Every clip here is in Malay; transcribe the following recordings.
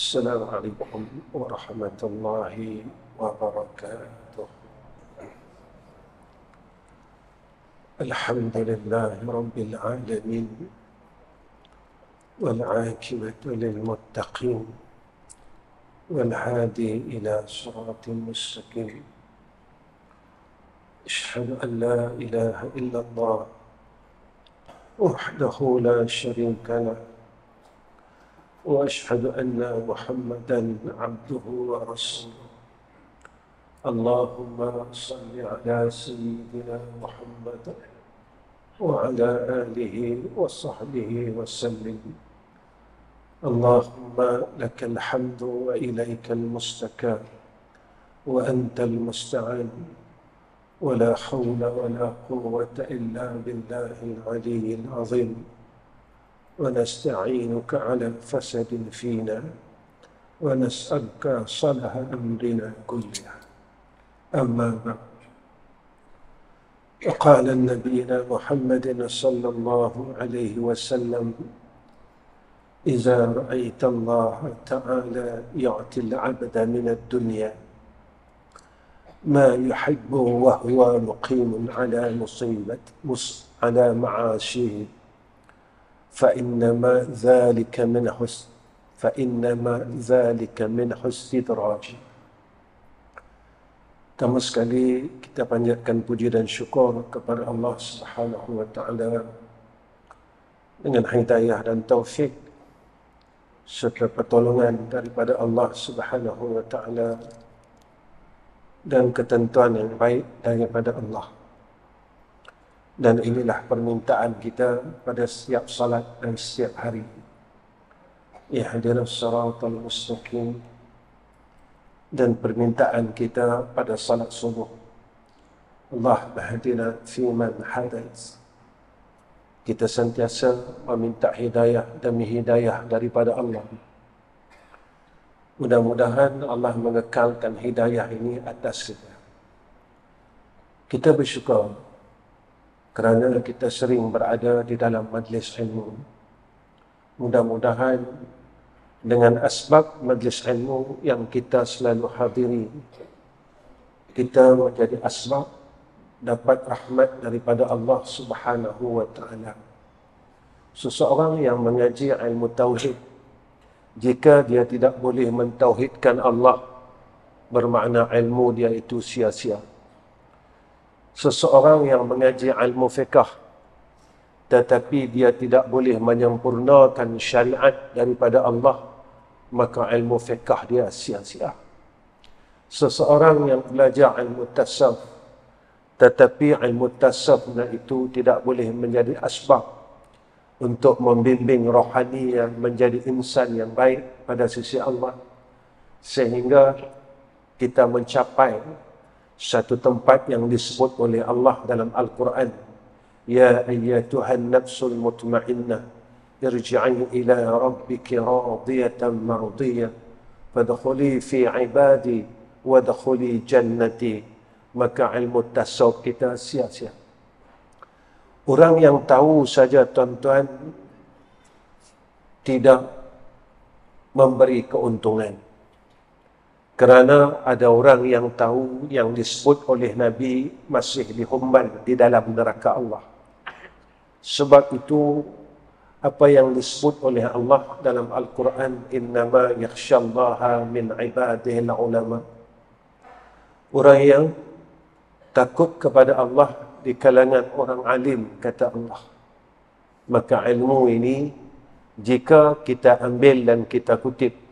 السلام عليكم ورحمة الله وبركاته. الحمد لله رب العالمين، والعاقبة للمتقين، والهادي إلى صراط مستقيم. أشهد أن لا إله إلا الله وحده لا شريك له، وأشهد أن محمدًا عبده ورسوله. اللهم صل على سيدنا محمد وعلى آله وصحبه وسلم. اللهم لك الحمد وإليك المستكان، وأنت المستعان، ولا حول ولا قوة إلا بالله العلي العظيم. ونستعينك على فسد فينا، ونسألك صلح أمرنا كله. أما بعد، وقال نبينا محمد صلى الله عليه وسلم: إذا رأيت الله تعالى يعطي العبد من الدنيا ما يحب وهو مقيم على على معاشه، فإنما ذلك من حسن إدراجه. Pertama sekali kita panjatkan puji dan syukur kepada Allah Subhanahu wa taala dengan hidayah dan taufik serta pertolongan daripada Allah Subhanahu wa taala dan ketentuan yang baik daripada Allah. Dan inilah permintaan kita pada setiap salat dan setiap hari. Ihdinas siratal mustaqim. Dan permintaan kita pada salat subuh, Allah bahdina fi man hadait. Kita sentiasa meminta hidayah demi hidayah daripada Allah. Mudah-mudahan Allah mengekalkan hidayah ini atas kita. Kita bersyukur kerana kita sering berada di dalam majlis ilmu. Mudah-mudahan dengan asbab majlis ilmu yang kita selalu hadiri, kita menjadi asbab dapat rahmat daripada Allah Subhanahu wa taala. Seseorang yang mengaji ilmu tauhid, jika dia tidak boleh mentauhidkan Allah, bermakna ilmu dia itu sia-sia. Seseorang yang mengaji ilmu fiqh, tetapi dia tidak boleh menyempurnakan syariat daripada Allah, maka ilmu fiqh dia sia-sia. Seseorang yang belajar ilmu tasawuf, tetapi ilmu tasawuf itu tidak boleh menjadi asbab untuk membimbing rohani yang menjadi insan yang baik pada sisi Allah, sehingga kita mencapai satu tempat yang disebut oleh Allah dalam Al-Quran: Ya ayyatuhan nafsul mutmainnah, irji'i ila rabbiki radiyatan mardiyah, fadkhuli fi ibadi wadkhuli jannati. Maka ilmu tasawuf kita sia-sia. Orang yang tahu saja, tuan-tuan, tidak memberi keuntungan. Kerana ada orang yang tahu, yang disebut oleh Nabi, masih dihumban di dalam neraka Allah. Sebab itu, apa yang disebut oleh Allah dalam Al-Quran, innama yakhshallaha min ibadihil ulama. Orang yang takut kepada Allah di kalangan orang alim, kata Allah. Maka ilmu ini, jika kita ambil dan kita kutip,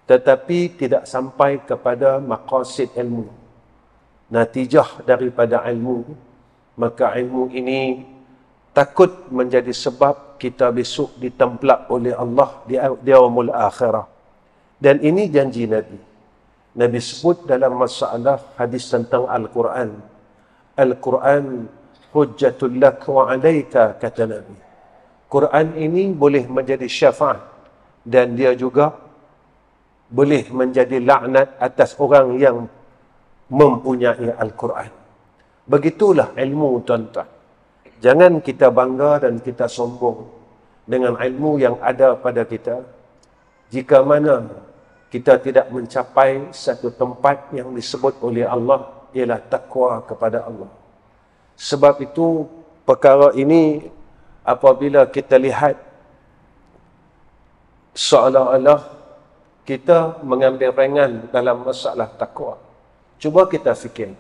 tetapi tidak sampai kepada maqasid ilmu, natijah daripada ilmu, maka ilmu ini takut menjadi sebab kita besok ditemplak oleh Allah di yaumul akhirah. Dan ini janji Nabi. Nabi sebut dalam masalah hadis tentang Al-Quran. Al-Quran hujjatul lak wa alaika, kata Nabi. Quran ini boleh menjadi syafaat, dan dia juga boleh menjadi laknat atas orang yang mempunyai Al-Quran. Begitulah ilmu, tuan-tuan. Jangan kita bangga dan kita sombong dengan ilmu yang ada pada kita, jika mana kita tidak mencapai satu tempat yang disebut oleh Allah ialah takwa kepada Allah. Sebab itu perkara ini apabila kita lihat seolah-olah kita mengambil ringan dalam masalah takwa. Cuba kita fikir,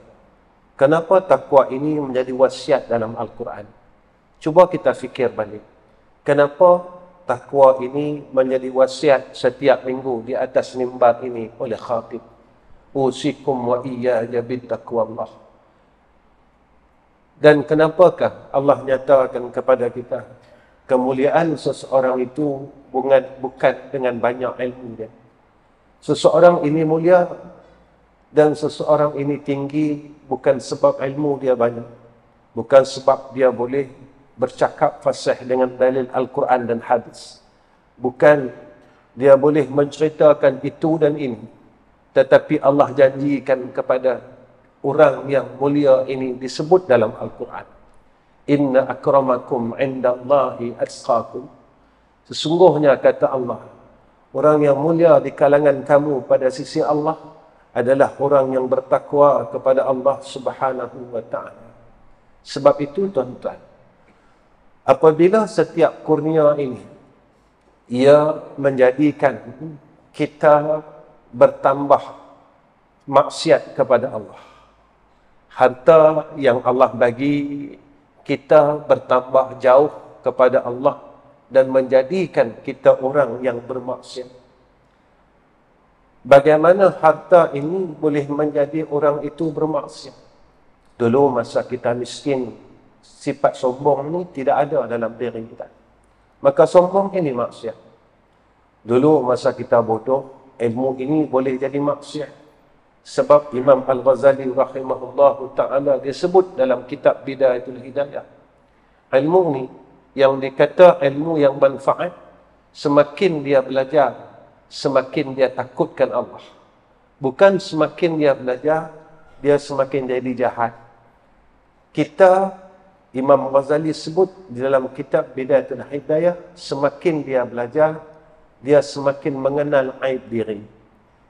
kenapa takwa ini menjadi wasiat dalam Al-Quran? Cuba kita fikir balik. Kenapa takwa ini menjadi wasiat setiap minggu di atas mimbar ini oleh khatib? Usikum wa iyaya bittaqwallah. Dan kenapakah Allah nyatakan kepada kita kemuliaan seseorang itu bukan dengan banyak ilmu dia. Seseorang ini mulia dan seseorang ini tinggi bukan sebab ilmu dia banyak. Bukan sebab dia boleh bercakap fasih dengan dalil Al-Quran dan hadis. Bukan dia boleh menceritakan itu dan ini. Tetapi Allah janjikan kepada orang yang mulia ini disebut dalam Al-Quran. Inna akramakum indallahi atqakum. Sesungguhnya kata Allah, orang yang mulia di kalangan kamu pada sisi Allah adalah orang yang bertakwa kepada Allah Subhanahu wa taala. Sebab itu tuan-tuan, apabila setiap kurnia ini ia menjadikan kita bertambah maksiat kepada Allah, harta yang Allah bagi kita bertambah jauh kepada Allah dan menjadikan kita orang yang bermaksiat. Bagaimana harta ini boleh menjadi orang itu bermaksiat? Dulu masa kita miskin, sifat sombong ini tidak ada dalam diri kita. Maka sombong ini maksiat. Dulu masa kita bodoh, ilmu ini boleh jadi maksiat. Sebab Imam Al-Ghazali rahimahullahu ta'ala disebut dalam kitab Bidayatul Hidayah. Ilmu ni yang dikata ilmu yang manfaat, semakin dia belajar, semakin dia takutkan Allah. Bukan semakin dia belajar, dia semakin jadi jahat. Kita, Imam Ghazali sebut di dalam kitab Bidayatul Hidayah, semakin dia belajar, dia semakin mengenal aib diri.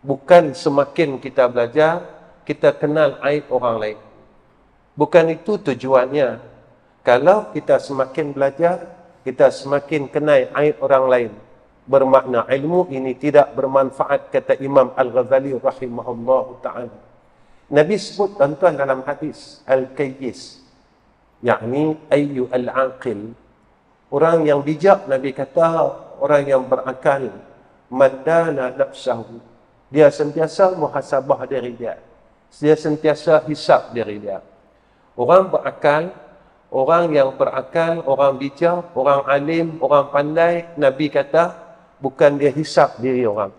Bukan semakin kita belajar, kita kenal aib orang lain. Bukan itu tujuannya. Kalau kita semakin belajar, kita semakin kenal aib orang lain. Bermakna ilmu ini tidak bermanfaat, kata Imam Al-Ghazali rahimahullahu ta'ala. Nabi sebut tuan-tuan dalam hadis, Al-Kayyis, yakni ayyu al-aqil. Orang yang bijak, Nabi kata, orang yang berakal, mandana nafsahu. Dia sentiasa muhasabah diri dia. Dia sentiasa hisab diri dia. Orang berakal, orang yang berakal, orang bijak, orang alim, orang pandai, Nabi kata, bukan dia hisab diri orang.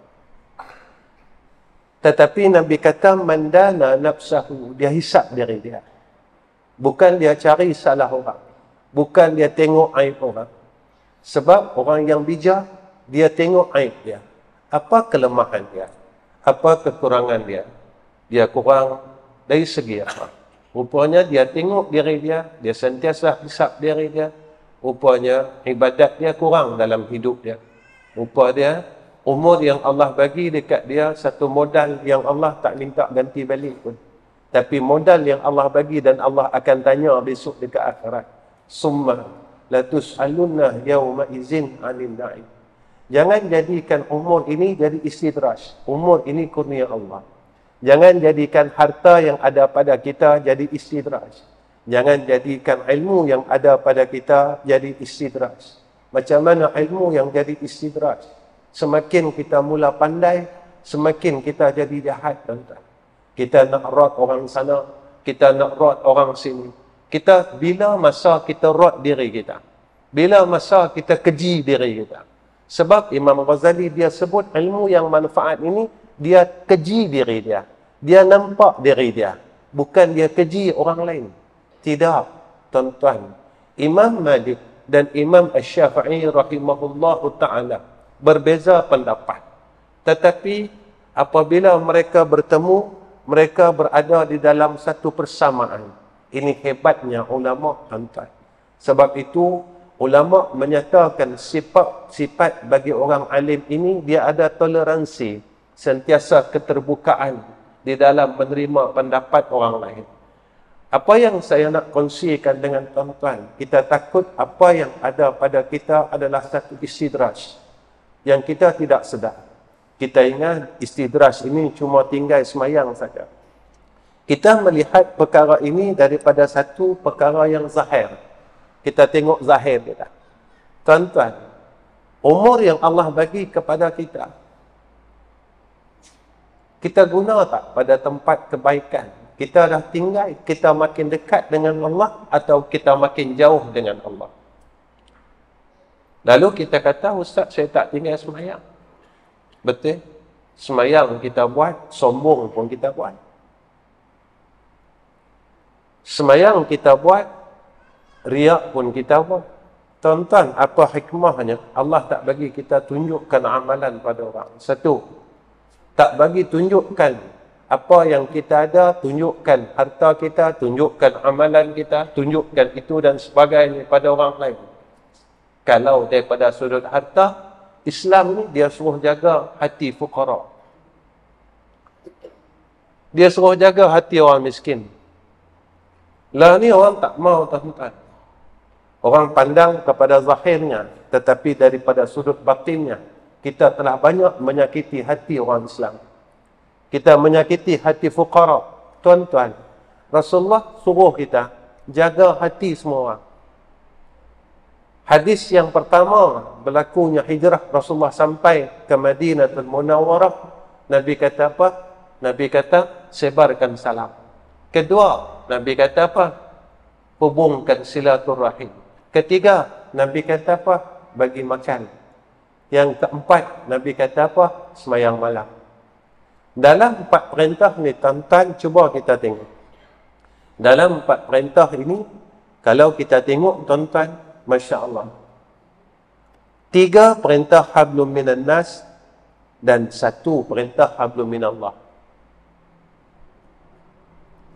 Tetapi Nabi kata, mandana nafsahu, dia hisab diri dia. Bukan dia cari salah orang. Bukan dia tengok aib orang. Sebab orang yang bijak, dia tengok aib dia. Apa kelemahan dia? Apa kekurangan dia? Dia kurang dari segi apa? Rupanya dia tengok diri dia, dia sentiasa hisab diri dia. Rupanya ibadat dia kurang dalam hidup dia. Rupa dia, umur yang Allah bagi dekat dia, satu modal yang Allah tak minta ganti balik pun. Tapi modal yang Allah bagi dan Allah akan tanya besok dekat akhirat. Summa latus'alunna yawma izin 'anil na'im. Jangan jadikan umur ini jadi istidraj. Umur ini kurnia Allah. Jangan jadikan harta yang ada pada kita jadi istidraj. Jangan jadikan ilmu yang ada pada kita jadi istidraj. Macam mana ilmu yang jadi istidraj? Semakin kita mula pandai, semakin kita jadi jahat, tuan-tuan. Kita nak rot orang sana, kita nak rot orang sini. Kita, bila masa kita rot diri kita? Bila masa kita keji diri kita? Sebab Imam Ghazali dia sebut ilmu yang manfaat ini, dia keji diri dia. Dia nampak diri dia. Bukan dia keji orang lain. Tidak, tuan-tuan. Imam Malik dan Imam Asy-Syafi'i rahimahullahu ta'ala berbeza pendapat. Tetapi apabila mereka bertemu, mereka berada di dalam satu persamaan. Ini hebatnya ulama, tuan-tuan. Sebab itu ulama menyatakan sifat bagi orang alim ini dia ada toleransi sentiasa keterbukaan di dalam menerima pendapat orang lain. Apa yang saya nak kongsikan dengan tuan-tuan, kita takut apa yang ada pada kita adalah satu istidraj yang kita tidak sedar. Kita ingat istidraj ini cuma tinggal semayang saja. Kita melihat perkara ini daripada satu perkara yang zahir. Kita tengok zahir kita. Tuan-tuan, umur yang Allah bagi kepada kita, kita guna tak pada tempat kebaikan? Kita dah tinggal, kita makin dekat dengan Allah atau kita makin jauh dengan Allah? Lalu kita kata, Ustaz, saya tak tinggal semayang. Betul? Semayang kita buat, sombong pun kita buat. Semayang kita buat, riak pun kita buat. Tuan-tuan, apa hikmahnya? Allah tak bagi kita tunjukkan amalan pada orang. Satu, tak bagi tunjukkan apa yang kita ada, tunjukkan harta kita, tunjukkan amalan kita, tunjukkan itu dan sebagainya pada orang lain. Kalau daripada sudut harta, Islam ni dia suruh jaga hati fuqara. Dia suruh jaga hati orang miskin. Lah ni orang tak mau, tuan-tuan. Orang pandang kepada zahirnya, tetapi daripada sudut batinnya, kita telah banyak menyakiti hati orang Islam. Kita menyakiti hati fuqara. Tuan-tuan, Rasulullah suruh kita jaga hati semua orang. Hadis yang pertama berlakunya hijrah Rasulullah sampai ke Madinatul Munawwarah, Nabi kata apa? Nabi kata sebarkan salam. Kedua, Nabi kata apa? Hubungkan silaturahim. Ketiga, Nabi kata apa? Bagi makan. Yang keempat, Nabi kata apa? Semayang malam. Dalam 4 perintah ni, tuan-tuan, cuba kita tengok. Dalam 4 perintah ini, kalau kita tengok, tuan-tuan, Masya Allah. 3 perintah hablum minan nas dan 1 perintah hablum minallah.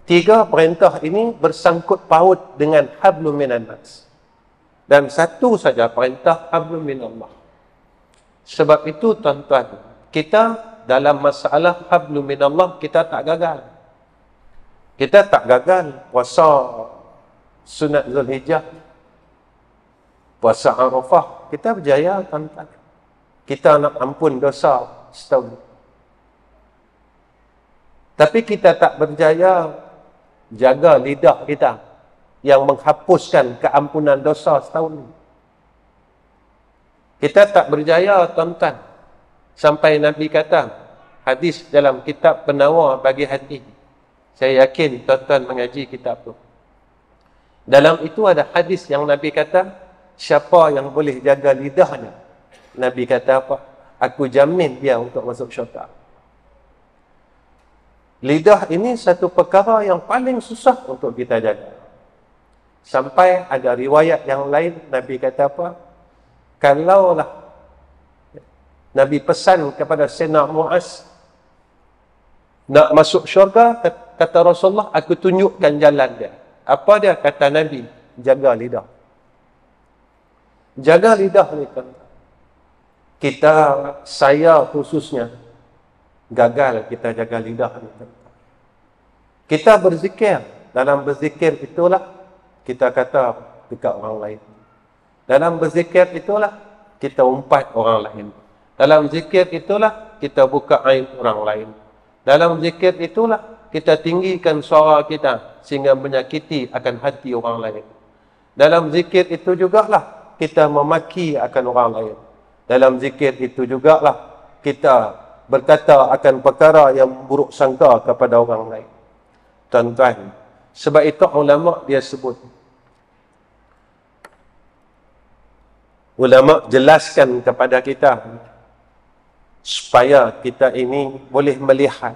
3 perintah ini bersangkut paut dengan hablum minan nas. Dan 1 saja perintah hablum minallah. Sebab itu, tuan-tuan, kita dalam masalah hablum minallah, kita tak gagal. Kita tak gagal puasa sunat Zulhijjah, puasa Arafah. Kita berjaya, tuan-tuan. Kita nak ampun dosa setahun. Tapi kita tak berjaya jaga lidah kita yang menghapuskan keampunan dosa setahun. Kita tak berjaya, tuan-tuan. Sampai Nabi kata, hadis dalam kitab Penawar bagi hati. Saya yakin tuan-tuan mengaji kitab tu. Dalam itu ada hadis yang Nabi kata, siapa yang boleh jaga lidahnya, Nabi kata apa? Aku jamin dia untuk masuk syurga. Lidah ini satu perkara yang paling susah untuk kita jaga. Sampai ada riwayat yang lain, Nabi kata apa? Kalaulah Nabi pesan kepada Sayyidina Muaz nak masuk syurga, kata Rasulullah, aku tunjukkan jalan dia. Apa dia? Kata Nabi, jaga lidah. Jaga lidah ni, kan. Kita, saya khususnya, gagal kita jaga lidah ni. Kita berzikir. Dalam berzikir itulah kita kata dekat orang lain. Dalam berzikir itulah kita umpat orang lain. Dalam zikir itulah kita buka aib orang lain. Dalam zikir itulah kita tinggikan suara kita sehingga menyakiti akan hati orang lain. Dalam zikir itu jugalah kita memaki akan orang lain. Dalam zikir itu jugalah kita berkata akan perkara yang buruk sangka kepada orang lain. Tuan-tuan, sebab itu ulama dia sebut. Ulama jelaskan kepada kita supaya kita ini boleh melihat.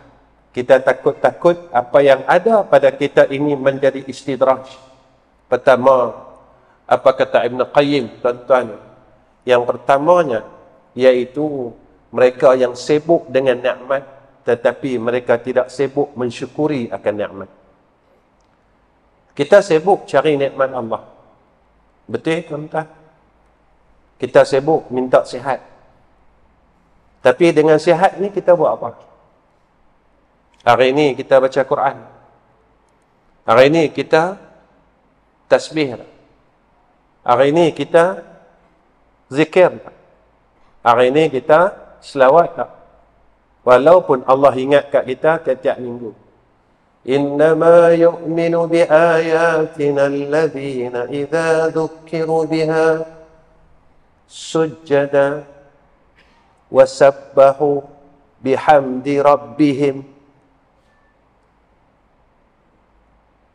Kita takut-takut apa yang ada pada kita ini menjadi istidraj. Pertama, apa kata Ibn Qayyim, tuan-tuan? Yang pertamanya, iaitu mereka yang sibuk dengan nikmat, tetapi mereka tidak sibuk mensyukuri akan nikmat. Kita sibuk cari nikmat Allah. Betul, tuan-tuan? Kita sibuk minta sihat. Tapi dengan sihat ni kita buat apa? Hari ini kita baca Quran. Hari ini kita tasbih. Hari ini kita zikir. Hari ini kita selawat. Walaupun Allah ingat kat kita tiap-tiap minggu. Innama yu'minu bi ayatina alladhina idza dhukkiru biha sujjada wa sabbahu bihamdi rabbihim.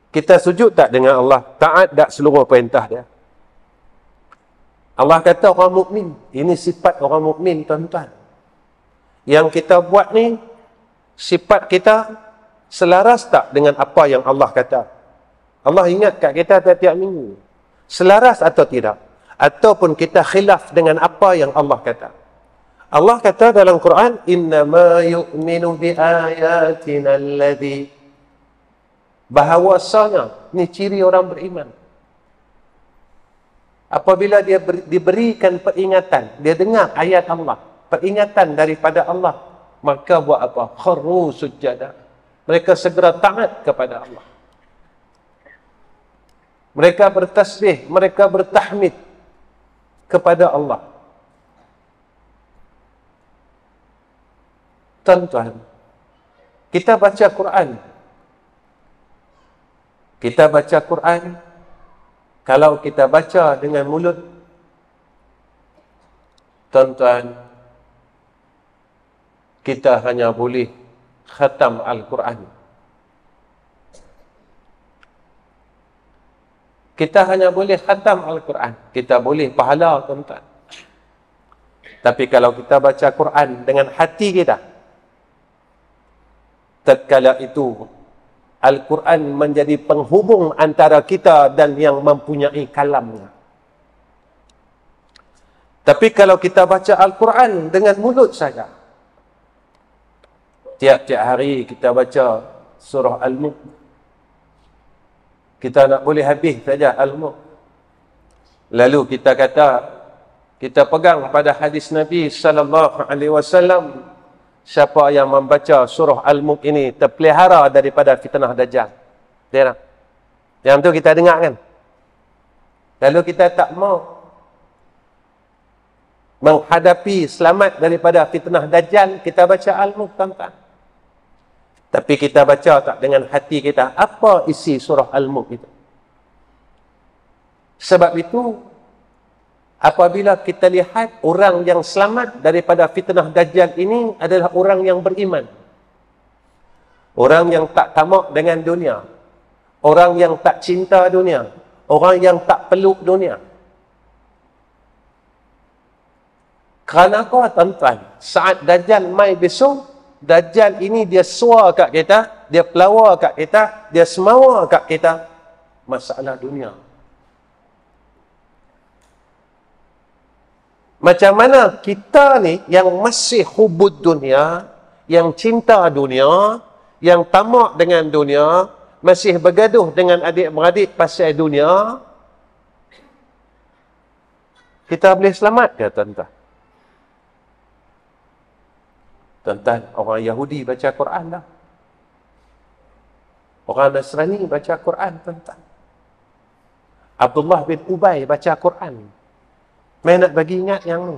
Kita sujud tak dengan Allah? Taat tak seluruh perintah dia? Allah kata orang mukmin. Ini sifat orang mukmin, tuan-tuan. Yang kita buat ni, sifat kita selaras tak dengan apa yang Allah kata? Allah ingat kat kita tiap-tiap minggu. Selaras atau tidak? Ataupun kita khilaf dengan apa yang Allah kata? Allah kata dalam Quran, innama yu'minu bi ayatina alladhi. Bahawasanya, ni ciri orang beriman. Apabila dia diberikan peringatan, dia dengar ayat Allah, peringatan daripada Allah, maka buat apa? Kharru sujada. Mereka segera taat kepada Allah. Mereka bertasbih, mereka bertahmid kepada Allah. Tuan-tuan, kita baca Quran. Kita baca Quran, kalau kita baca dengan mulut, tuan-tuan, kita hanya boleh khatam Al-Quran. Kita hanya boleh khatam Al-Quran. Kita boleh pahala, tuan-tuan. Tapi kalau kita baca Quran dengan hati kita, tatkala itu Al-Quran menjadi penghubung antara kita dan yang mempunyai kalamnya. Tapi kalau kita baca Al-Quran dengan mulut saja, tiap-tiap hari kita baca surah Al-Mulk, kita nak boleh habis saja Al-Mulk. Lalu kita kata, kita pegang pada hadis Nabi sallallahu alaihi wasallam, siapa yang membaca surah Al-Mulk ini terpelihara daripada fitnah Dajjal. Dia yang tu kita dengar kan? Lalu kita tak mau menghadapi selamat daripada fitnah Dajjal, kita baca Al-Mulk, tuan-tuan. Tapi kita baca tak dengan hati kita, apa isi surah Al-Mulk itu? Sebab itu, apabila kita lihat orang yang selamat daripada fitnah Dajjal ini adalah orang yang beriman. Orang yang tak tamak dengan dunia. Orang yang tak cinta dunia. Orang yang tak peluk dunia. Kerana apa, tuan-tuan? Saat Dajjal mai besok, Dajjal ini dia suar kat kita, dia pelawar kat kita, dia semawa kat kita masalah dunia. Macam mana kita ni yang masih hubud dunia, yang cinta dunia, yang tamak dengan dunia, masih bergaduh dengan adik-beradik pasal dunia, kita boleh selamat ke, tuan-tuan? Tuan-tuan, orang Yahudi baca Quran dah. Orang Nasrani baca Quran, tuan-tuan. Abdullah bin Ubay baca Quran. Saya nak bagi ingat yang tu.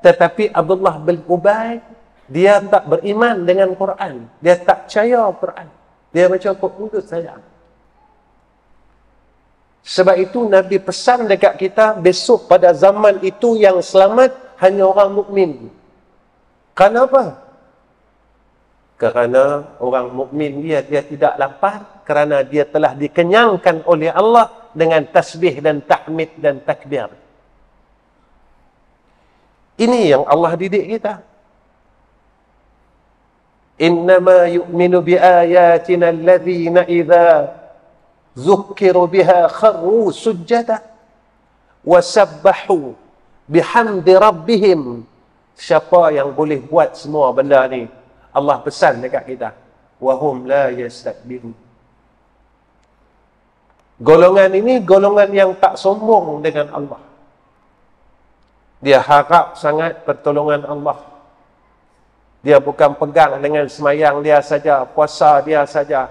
Tetapi Abdullah bin Ubay, dia tak beriman dengan Quran. Dia tak percaya Quran. Dia baca mulut saja. Sebab itu Nabi pesan dekat kita, besok pada zaman itu yang selamat hanya orang mukmin. Kenapa? Kerana orang mukmin dia tidak lapar, kerana dia telah dikenyangkan oleh Allah dengan tasbih dan tahmid dan takbir. Ini yang Allah didik kita. Innama yu'minu bi ayatina alladhina idza zukkiru biha kharru sujjada wa sabbahu bihamdi rabbihim. Siapa yang boleh buat semua benda ni? Allah pesan dekat kita, wahum la yastakbirun. Golongan ini golongan yang tak sombong dengan Allah. Dia harap sangat pertolongan Allah. Dia bukan pegang dengan semayang dia saja, puasa dia saja,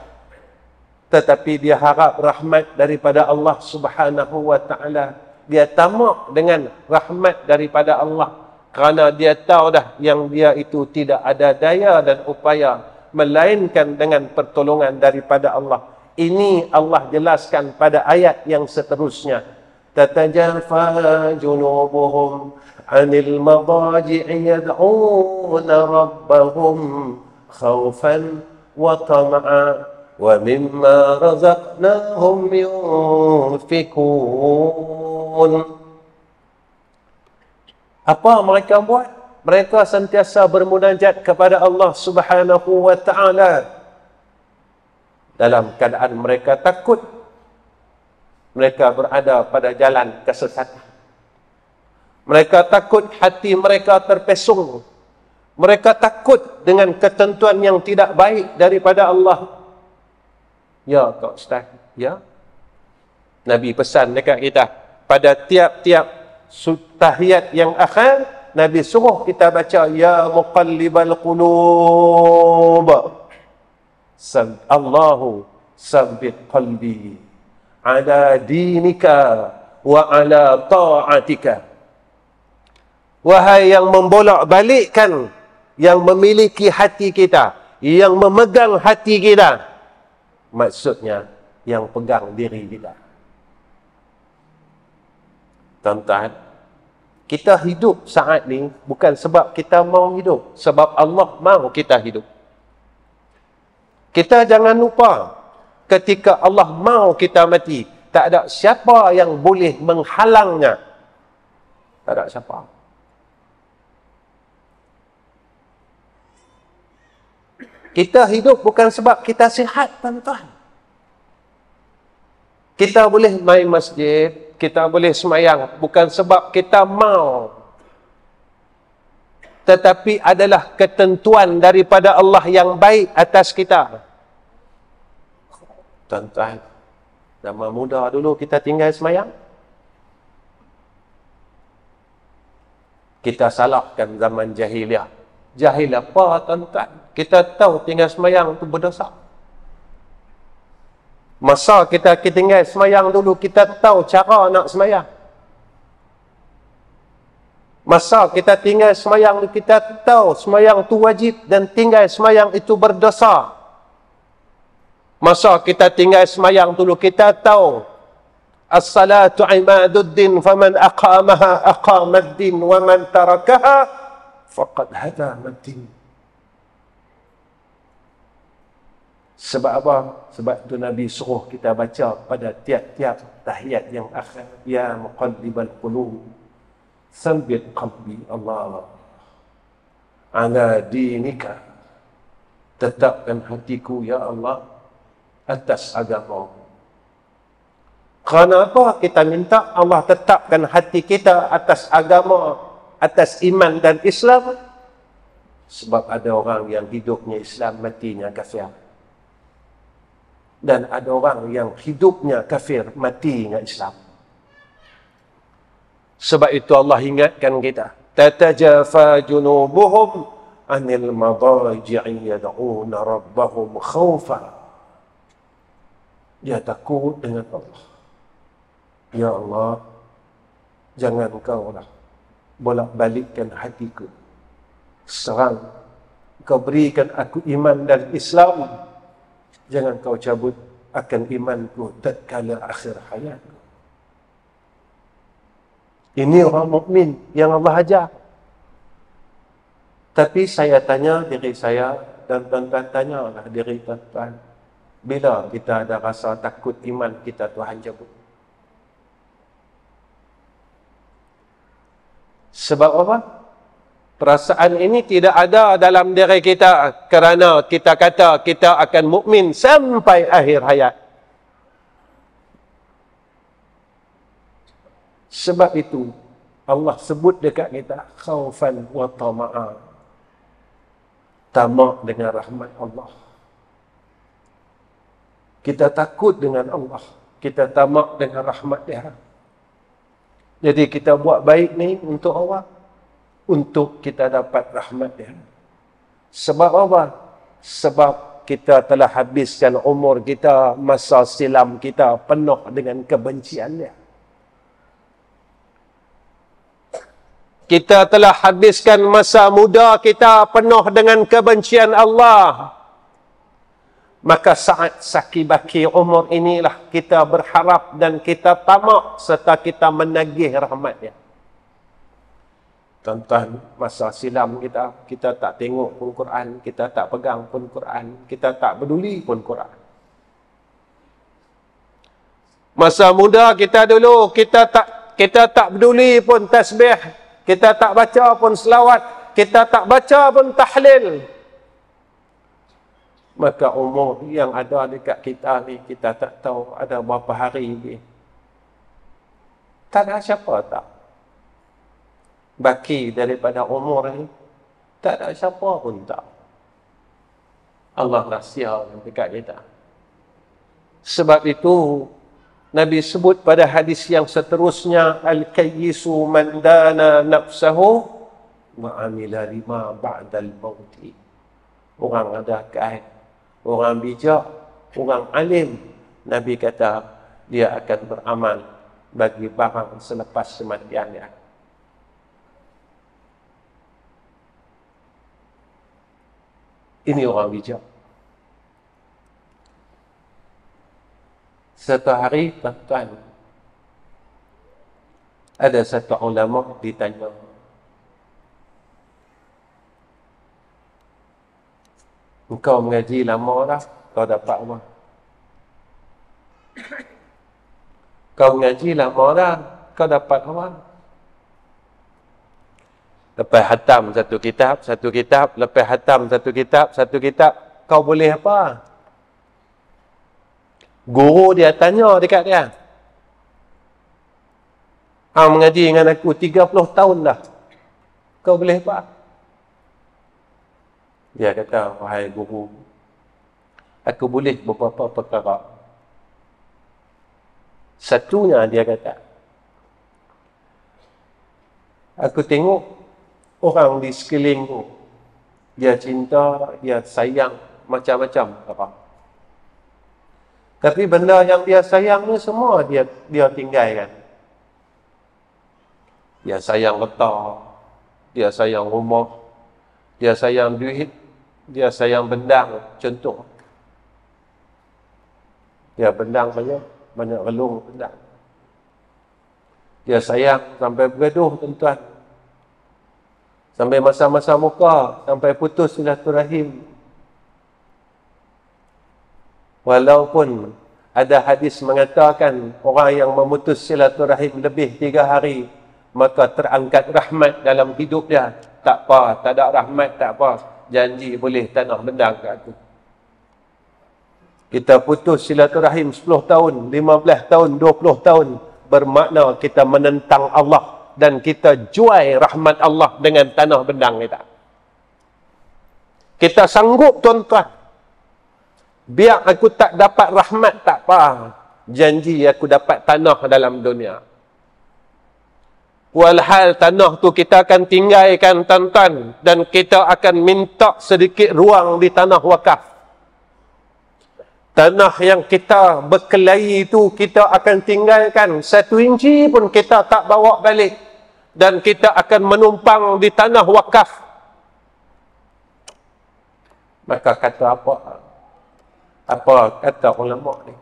tetapi dia harap rahmat daripada Allah Subhanahu wa taala. Dia tamak dengan rahmat daripada Allah kerana dia tahu dah yang dia itu tidak ada daya dan upaya melainkan dengan pertolongan daripada Allah. Ini Allah jelaskan pada ayat yang seterusnya. Tatajafa junubuhum 'anil madaji'i yad'una rabbahum khaufan wa tama'a wa mimma razaqnahum yunfikun. Apa mereka buat? Mereka sentiasa bermunajat kepada Allah Subhanahu wa taala dalam keadaan mereka takut. Mereka berada pada jalan kesesatan. Mereka takut, hati mereka terpesong. Mereka takut dengan ketentuan yang tidak baik daripada Allah. Ya Kak Ustaz, ya. Nabi pesan dekat kita, pada tiap-tiap tahiyat yang akhir, Nabi suruh kita baca, Ya muqallibal qulub, Allahu sabbit qalbi ala dinika wa ala ta'atika. Wahai yang membolak-balikkan, yang memiliki hati kita, yang memegang hati kita, maksudnya yang pegang diri kita. Tuan-tuan, kita hidup saat ni bukan sebab kita mau hidup, sebab Allah mau kita hidup. Kita jangan lupa, ketika Allah mau kita mati, tak ada siapa yang boleh menghalangnya. Tak ada siapa. Kita hidup bukan sebab kita sihat, tuan-tuan. Kita boleh main masjid, kita boleh semayang, bukan sebab kita mau, tetapi adalah ketentuan daripada Allah yang baik atas kita. Tuan-tuan, zaman muda dulu kita tinggal semayang, kita salahkan zaman jahiliah. Jahil apa, tuan-tuan? Kita tahu tinggal semayang itu berdosa. Masa kita tinggal semayang dulu, kita tahu cara nak semayang. Masa kita tinggal semayang, kita tahu semayang itu wajib dan tinggal semayang itu berdosa. Masa kita tinggal semayang dulu, kita tahu as-salatu imaduddin faman aqamaha aqamaddin wa man tarakaha faqad hadamaddin. Sebab apa? Sebab itu Nabi suruh kita baca pada tiap-tiap tahiyat yang akhir, Ya muqallibal qulub, tsabbit qalbi Allah ala dinika. Tetapkan hatiku, Ya Allah, atas agama. Kerana apa kita minta Allah tetapkan hati kita atas agama, atas iman dan Islam? Sebab ada orang yang hidupnya Islam, matinya kafir. Dan ada orang yang hidupnya kafir, matinya Islam. Sebab itu Allah ingatkan kita, tatajafa junubuhum anil madaji'i yad'una rabbahum khawfa. Dia takut dengan Allah. Ya Allah, jangan kau lah bolak-balikkan hatiku. Serang, kau berikan aku iman dan Islam. Jangan kau cabut akan imanku tatkala akhir hayatku. Ini orang mukmin yang Allah ajar. Tapi saya tanya diri saya, dan tuan-tuan tanyalah diri tuan-tuan, bila kita ada rasa takut iman kita Tuhan cabut? Sebab apa? Perasaan ini tidak ada dalam diri kita kerana kita kata kita akan mukmin sampai akhir hayat. Sebab itu Allah sebut dekat kita khaufan wa tama'a. Tamak dengan rahmat Allah. Kita takut dengan Allah, kita tamak dengan rahmat Dia. Jadi kita buat baik ni untuk awak, untuk kita dapat rahmat dia. Sebab apa? Sebab kita telah habiskan umur kita, masa silam kita penuh dengan kebencian dia. Kita telah habiskan masa muda kita penuh dengan kebencian Allah. Maka saat saki-baki umur inilah kita berharap dan kita tamak serta kita menagih rahmatnya. Tuan-tuan, masa silam kita tak tengok pun Quran, kita tak pegang pun Quran, kita tak peduli pun Quran. Masa muda kita dulu, kita tak peduli pun tasbih, kita tak baca pun selawat, kita tak baca pun tahlil. Maka umur yang ada dekat kita ni, kita tak tahu ada berapa hari lagi. Tak ada siapa tak baki daripada umur ni, tak ada siapa pun tak. Allah rahsia dekat kita. Sebab itu Nabi sebut pada hadis yang seterusnya, al-kayyisu man dana nafsahu wa amila lima ba'dal mauti. Orang ada akal, orang bijak, orang alim, Nabi kata dia akan beramal bagi barang selepas kematian dia. Ini orang bijak. Satu hari, tuan-tuan, ada satu ulama ditanya, engkau mengaji lama dah, kau dapat apa? Kau mengaji lama dah, kau dapat apa? Lepas hatam satu kitab, lepas hatam satu kitab, kau boleh apa? Guru dia tanya dekat dia, mengaji dengan aku 30 tahun dah, kau boleh apa? Dia kata, wahai guru, aku boleh beberapa perkara. Satunya dia kata, aku tengok orang di sekelilingku, dia cinta, dia sayang, macam-macam apa. Tapi benda yang dia sayang ni semua dia tinggalkan. Dia sayang letak, dia sayang rumah, dia sayang duit, dia sayang bendang, contoh. Dia bendang banyak relung bendang. Dia sayang sampai bergaduh, tuan-tuan. Sampai masa-masa muka, sampai putus silaturahim. Walaupun ada hadis mengatakan orang yang memutus silaturahim lebih 3 hari, maka terangkat rahmat dalam hidup dia. Tak apa, tak ada rahmat, tak apa. Janji boleh tanah bendang kat aku. Kita putus silaturahim 10 tahun, 15 tahun, 20 tahun, bermakna kita menentang Allah dan kita jual rahmat Allah dengan tanah bendang kita. Kita sanggup, tuan-tuan. Biar aku tak dapat rahmat, tak apa. Janji aku dapat tanah dalam dunia. Walhal tanah tu kita akan tinggalkan, tuan-tuan, dan kita akan minta sedikit ruang di tanah wakaf. Tanah yang kita berkelahi itu kita akan tinggalkan. 1 inci pun kita tak bawa balik. Dan kita akan menumpang di tanah wakaf. Maka kata apa? Apa kata ulama ni?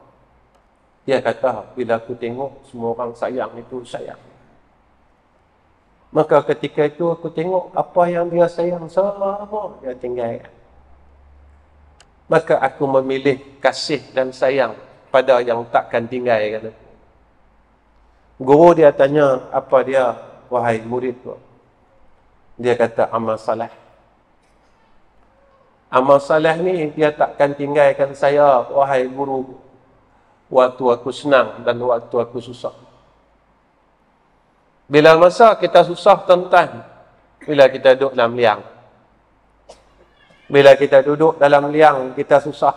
Dia kata, bila aku tengok semua orang sayang itu sayang. Maka ketika itu aku tengok apa yang dia sayang semua dia tinggalkan. Maka aku memilih kasih dan sayang pada yang takkan tinggalkan. Guru dia tanya apa dia, wahai murid tu? Dia kata amal salah. Amal saleh ni dia takkan tinggalkan saya, wahai guru, waktu aku senang dan waktu aku susah. Bila masa kita susah, tuan-tuan, bila kita duduk dalam liang. Bila kita duduk dalam liang, kita susah.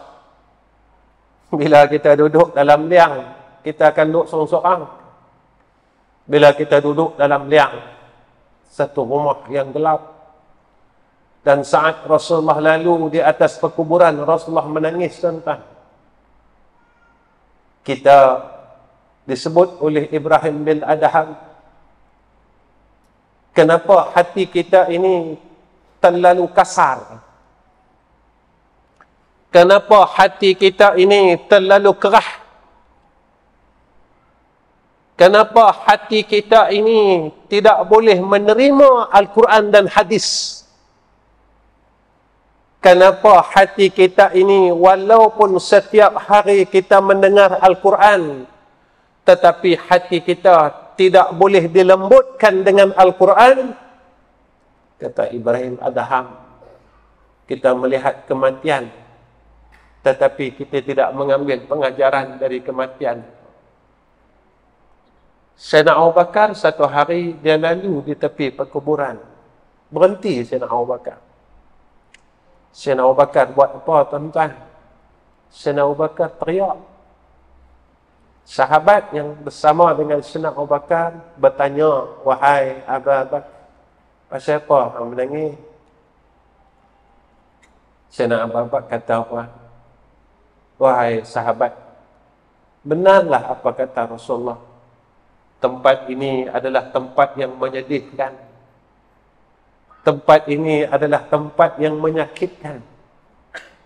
Bila kita duduk dalam liang, kita akan duduk sorang-sorang. Bila kita duduk dalam liang satu rumah yang gelap, dan saat Rasulullah lalu di atas perkuburan, Rasulullah menangis tuan-tuan. Kita disebut oleh Ibrahim bin Adham, kenapa hati kita ini terlalu kasar? Kenapa hati kita ini terlalu kerah? Kenapa hati kita ini tidak boleh menerima Al-Quran dan hadis? Kenapa hati kita ini walaupun setiap hari kita mendengar Al-Quran, tetapi hati kita tidak boleh dilembutkan dengan Al-Quran? Kata Ibrahim Adham, kita melihat kematian, tetapi kita tidak mengambil pengajaran dari kematian. Sayyidina Abu Bakar satu hari dia lalu di tepi perkuburan. Berhenti Sayyidina Abu Bakar. Sayyidina Abu Bakar buat apa tuan-tuan? Sayyidina Abu Bakar teriak. Sahabat yang bersama dengan Sayyidina Abu Bakar bertanya, wahai Abu Bakar, pasal apa hang menangis? Sayyidina Abu Bakar kata apa? Wahai sahabat, benarlah apa kata Rasulullah. Tempat ini adalah tempat yang menyedihkan. Tempat ini adalah tempat yang menyakitkan.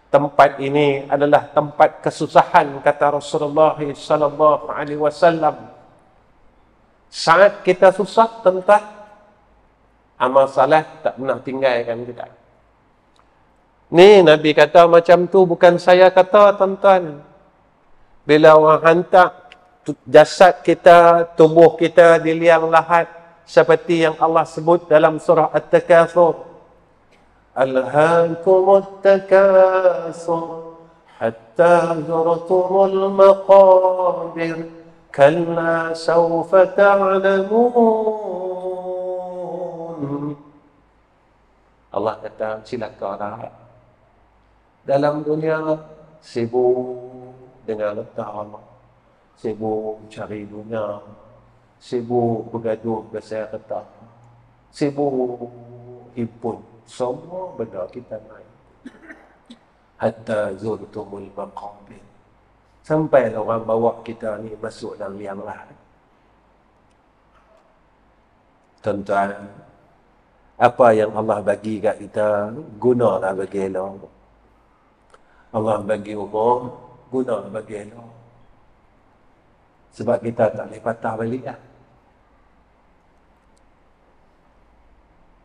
Tempat ini adalah tempat kesusahan, kata Rasulullah sallallahu alaihi wasallam. Saat kita susah, tuan-tuan, amal salat tak pernah tinggalkan kita. Ni Nabi kata macam tu, bukan saya kata tuan-tuan. Bila orang hantar jasad kita, tubuh kita di liang lahat, seperti yang Allah sebut dalam surah At-Takatsur, Alhaakumut takatsur hatta zurtumul maqabir kalla sawfa ta'lamun. Allah kata, celakalah dalam dunia, sibuk dengan letak Allah, sibuk cari dunia, sibuk bergaduh besar kata, sibuk himpun semua benda kita main. Hatta zurtumul maqabir, sampai orang bawa kita ni masuk dalam liang lahat. Tuan-tuan, apa yang Allah bagi kat kita, gunalah bagi elok. Allah bagi umur, guna bagi elok. Sebab kita tak boleh patah balik lah.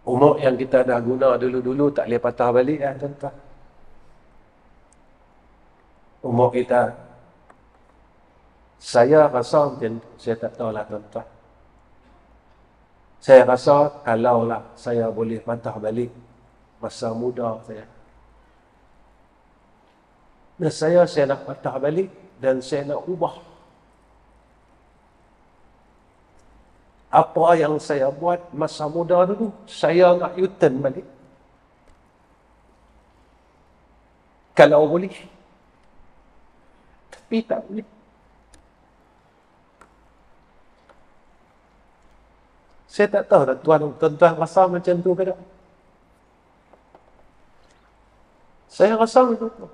Umur yang kita dah guna dulu-dulu tak boleh patah balik lah tuan-tuan. Umur kita, saya rasa macam tu, saya tak tahulah tuan-tuan. Saya rasa kalaulah saya boleh patah balik masa muda saya, dan saya nak patah balik dan saya nak ubah apa yang saya buat masa muda dulu. Saya nak U-turn balik. Kalau boleh. Tapi tak boleh. Saya tak tahu tuan-tuan rasa macam tu ke tak? Saya rasa macam tu.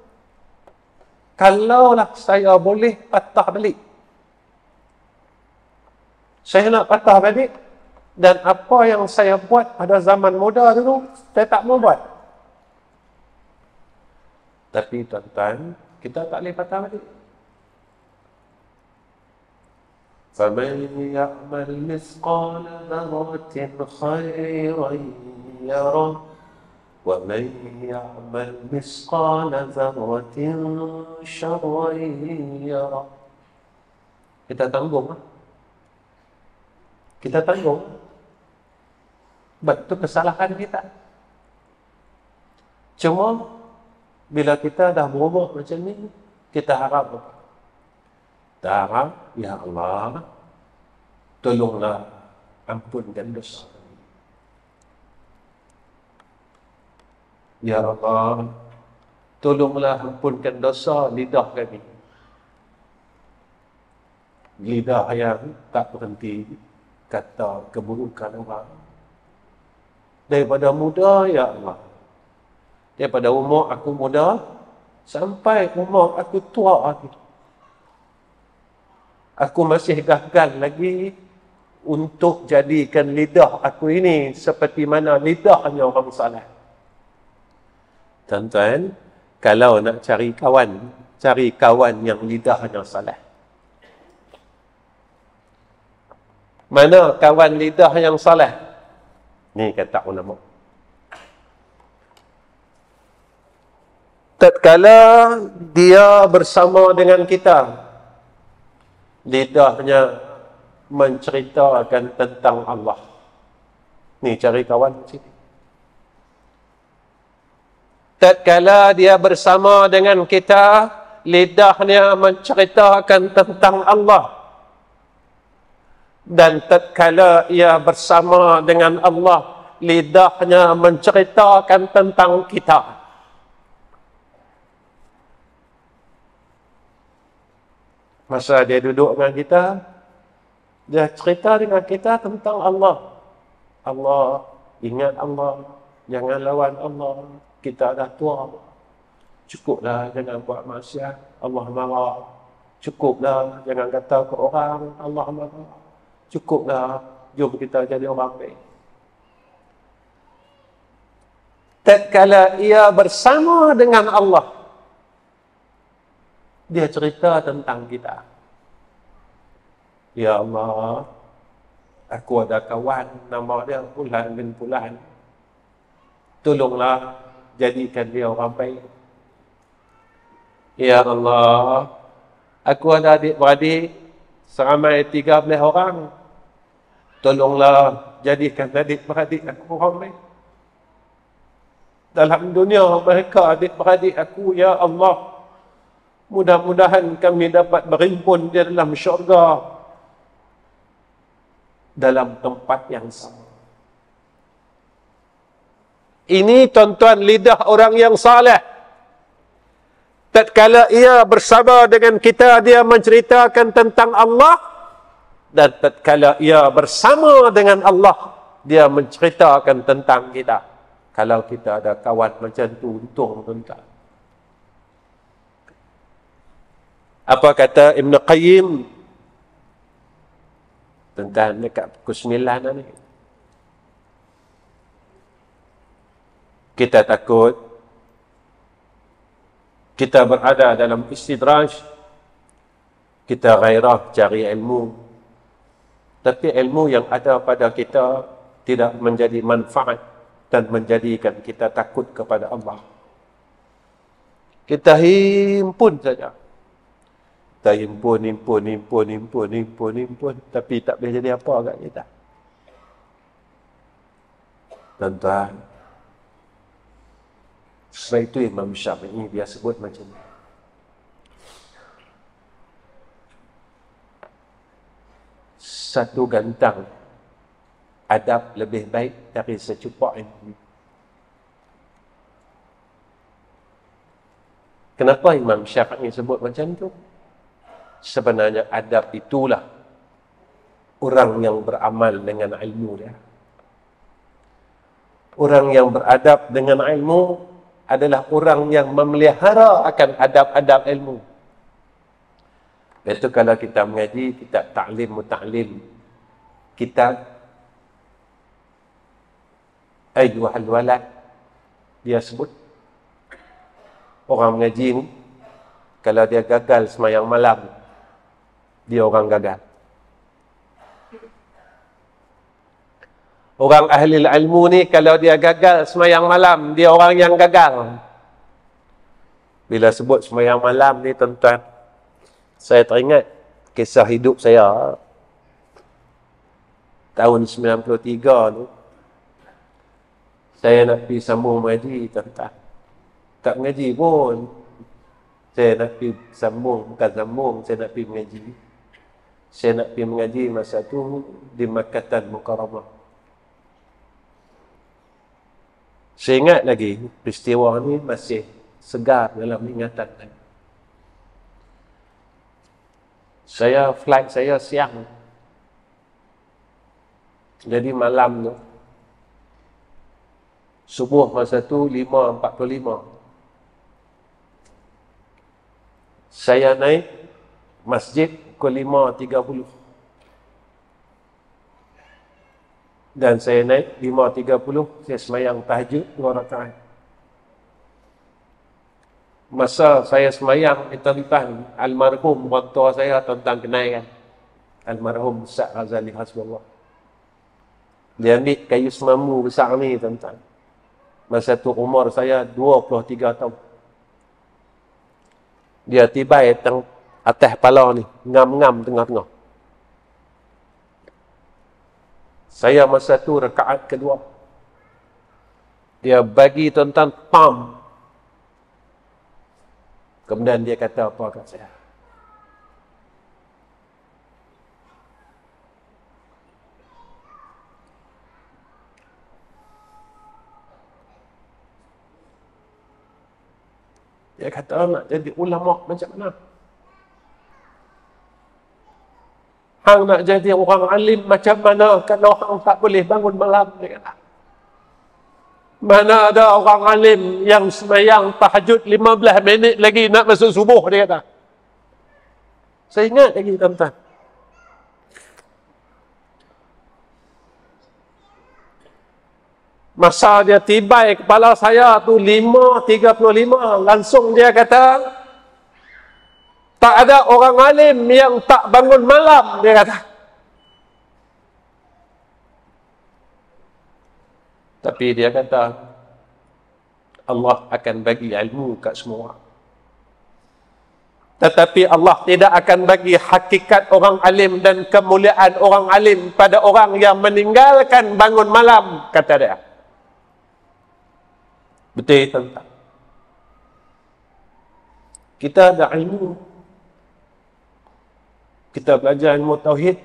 Kalaulah saya boleh patah balik, saya nak patah balik, dan apa yang saya buat pada zaman muda dulu, saya tak mau buat. Tapi tuan-tuan, kita tak boleh patah balik. فَمَنْ يَعْمَلْ مِثْقَالَ ذَرَّةٍ خَيْرًا يَرَهُ وَمَنْ يَعْمَلْ مِثْقَالَ ذَرَّةٍ شَرًّا يَرَهُ. Kita tanggung lah. Kita tanggung. Betul kesalahan kita. Cuma bila kita dah berumur macam ni, kita harap apa? Kita harap, ya Allah, tolonglah ampunkan dosa. Ya Allah, tolonglah ampunkan dosa lidah kami. Lidah yang tak berhenti kata keburukan orang. Daripada muda, ya Allah. Daripada umur aku muda, sampai umur aku tua lagi. Aku masih gagal lagi untuk jadikan lidah aku ini seperti mana lidahnya orang saleh. Tuan-tuan, kalau nak cari kawan yang lidahnya saleh. Mana kawan lidah yang saleh? Ni kata ulama. Tatkala dia bersama dengan kita, lidahnya menceritakan tentang Allah. Ni cari kawan sini. Tatkala dia bersama dengan kita, lidahnya menceritakan tentang Allah. Dan tatkala ia bersama dengan Allah, lidahnya menceritakan tentang kita. Masa dia duduk dengan kita, dia cerita dengan kita tentang Allah. Allah, ingat Allah, jangan lawan Allah. Kita dah tua. Cukuplah, jangan buat maksiat. Allah marah. Cukuplah, jangan kata ke orang, Allah marah. Cukuplah, jom kita jadi orang baik. Tatkala ia bersama dengan Allah, dia cerita tentang kita. Ya Allah, aku ada kawan nama dia Fulan bin Fulan. Tolonglah jadikan dia orang baik. Ya Allah, aku ada adik-beradik seramai 13 orang. Tolonglah jadikan adik-beradik aku orang baik. Dalam dunia mereka adik-beradik aku, ya Allah, mudah-mudahan kami dapat berhimpun di dalam syurga dalam tempat yang sama. Ini tuan-tuan lidah orang yang saleh. Tatkala ia bersama dengan kita, dia menceritakan tentang Allah. Dan tatkala ia bersama dengan Allah, dia menceritakan tentang kita. Kalau kita ada kawan macam tu, untung tuan-tuan. Apa kata Ibn Qayyim? Tentang dekat pukul 9 ni. Kita takut kita berada dalam istidraj, kita gairah cari ilmu, tapi ilmu yang ada pada kita tidak menjadi manfaat dan menjadikan kita takut kepada Allah. Kita himpun saja. Kita himpun, tapi tak boleh jadi apa kat kita. Tuan-tuan, sebab itu Imam Syafi'i dia sebut macam ni. Satu gantang adab lebih baik dari secupak ilmu. Kenapa Imam Syafi'i sebut macam tu? Sebenarnya adab itulah orang yang beramal dengan ilmu dia. Orang yang beradab dengan ilmu adalah orang yang memelihara akan adab-adab ilmu. Itu kalau kita mengaji kitab ta'lim muta'lim, kitab ayyuhal walad, dia sebut orang mengaji ni kalau dia gagal semayang malam, dia orang gagal. Orang ahli ilmu ni kalau dia gagal semayang malam, dia orang yang gagal. Bila sebut semayang malam ni tuan-tuan, saya teringat kisah hidup saya tahun 93 tu. Saya nak pergi sambung mengaji tuan-tuan. Tak mengaji pun. Saya nak pergi sambung, bukan sambung, saya nak pergi mengaji. Saya nak pergi mengaji masa tu di Makkah Mukarramah. Saya ingat lagi peristiwa ni masih segar dalam ingatan. Flight saya siang. Jadi malam tu, subuh masa tu 5.45. Saya naik masjid pukul 5.30. Dan saya naik 5.30, saya semayang tahajud 2 rakaat. Masa saya semayang di tentang almarhum orang tua saya, tentang kenaikan almarhum Ustaz Razali Hasbullah. Dia ambil kayu semambu besar ni tentang. Masa tu umur saya 23 tahun. Dia tibai atas kepala ni, ngam-ngam tengah-tengah. Saya masa tu rakaat kedua. Dia bagi tentang pam. Kemudian dia kata apa kat saya? Dia kata, nak jadi ulama macam mana? Hang nak jadi orang alim macam mana kalau hang tak boleh bangun malam? Dia kata. Mana ada orang alim yang semayang tahajud 15 minit lagi nak masuk subuh, dia kata. Saya ingat lagi tuan-tuan. Masa dia tibai kepala saya tu 5.35, langsung dia kata, tak ada orang alim yang tak bangun malam, dia kata. Tapi dia kata, Allah akan bagi ilmu kat semua. Tetapi Allah tidak akan bagi hakikat orang alim dan kemuliaan orang alim pada orang yang meninggalkan bangun malam, kata dia. Betul, tuan-tuan. Kita ada ilmu. Kita belajar ilmu tauhid,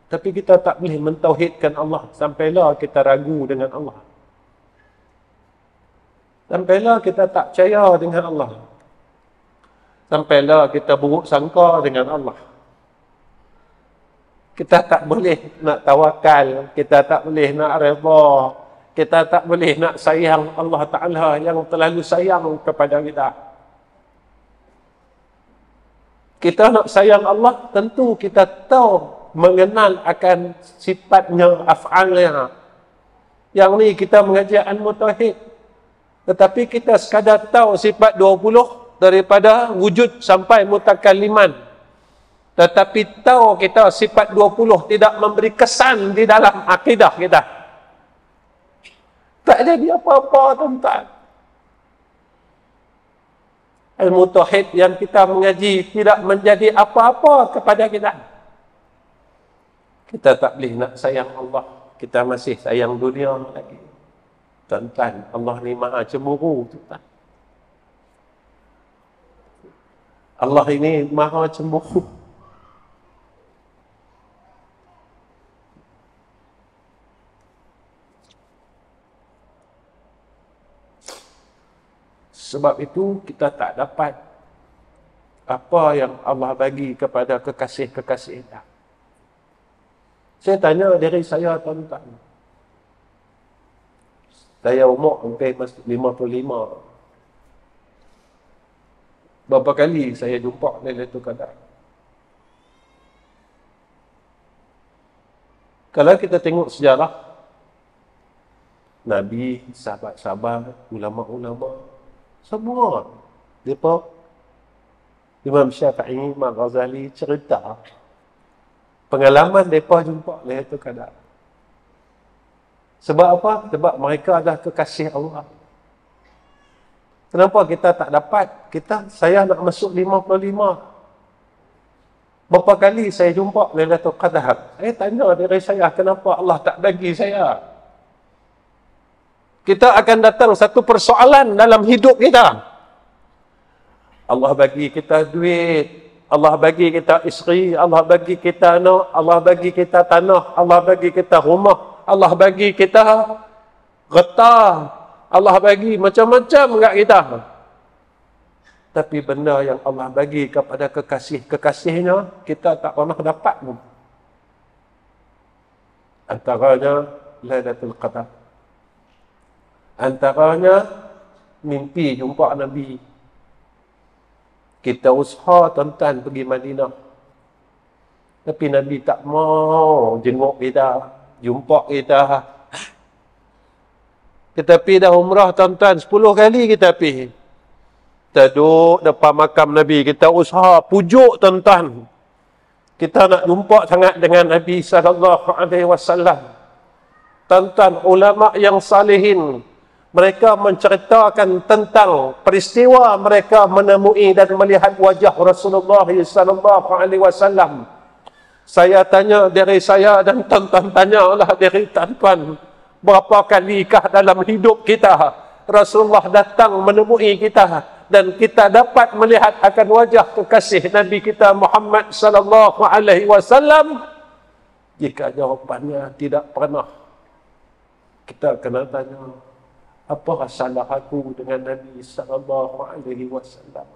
tapi kita tak boleh mentauhidkan Allah sampailah kita ragu dengan Allah. Sampailah kita tak percaya dengan Allah. Sampailah kita buruk sangka dengan Allah. Kita tak boleh nak tawakal, kita tak boleh nak redha, kita tak boleh nak sayang Allah Ta'ala yang terlalu sayang kepada kita. Kita nak sayang Allah, tentu kita tahu, mengenal akan sifatnya, af'alnya. Yang ni kita mengajar ilmu tauhid. Tetapi kita sekadar tahu sifat 20 daripada wujud sampai mutakalliman. Tetapi tahu kita sifat 20 tidak memberi kesan di dalam akidah kita. Tak jadi apa-apa, tuan-tuan. Ilmu tauhid yang kita mengaji tidak menjadi apa-apa kepada kita. Kita tak boleh nak sayang Allah, kita masih sayang dunia lagi. Tuan-tuan, Allah ni maha cemburu, tuan-tuan. Allah ini maha cemburu. Sebab itu kita tak dapat apa yang Allah bagi kepada kekasih-kekasih kita. Saya tanya diri saya, tuan-tuan. Saya umur hampir 55. Berapa kali saya jumpa Lailatul Qadar? Kalau kita tengok sejarah Nabi, sahabat-sahabat, ulama-ulama, semua mereka, Imam Syafi'i, Imam Ghazali cerita pengalaman mereka jumpa Lailatul Qadar. Sebab apa? Sebab mereka adalah kekasih Allah. Kenapa kita tak dapat? Saya nak masuk 55. Berapa kali saya jumpa Lailatul Qadar? Saya tanya diri saya, kenapa Allah tak bagi saya? Kita akan datang satu persoalan dalam hidup kita. Allah bagi kita duit, Allah bagi kita isteri, Allah bagi kita anak, Allah bagi kita tanah, Allah bagi kita rumah, Allah bagi kita getah, Allah bagi macam-macam kat kita. Tapi benda yang Allah bagi kepada kekasih-kekasihnya, kita tak pernah dapat pun. Antaranya Lailatul Qadar. Antaranya mimpi jumpa Nabi. Kita usaha tuan-tuan pergi Madinah. Tapi Nabi tak mau jenguk kita, jumpa kita. Kita pergi dah umrah tuan-tuan, 10 kali kita pergi. Kita duduk depan makam Nabi, kita usaha pujuk tuan-tuan. Kita nak jumpa sangat dengan Nabi SAW. Tuan-tuan, ulama yang salihin, mereka menceritakan tentang peristiwa mereka menemui dan melihat wajah Rasulullah SAW. Saya tanya dari saya dan tuan-tuan tanyalah dari tuan-tuan, berapa kalikah dalam hidup kita Rasulullah datang menemui kita dan kita dapat melihat akan wajah kekasih Nabi kita Muhammad sallallahu alaihi wasallam? Jika jawapannya tidak pernah, kita kena tanya, apa salah aku dengan Nabi sallallahu alaihi wasallam?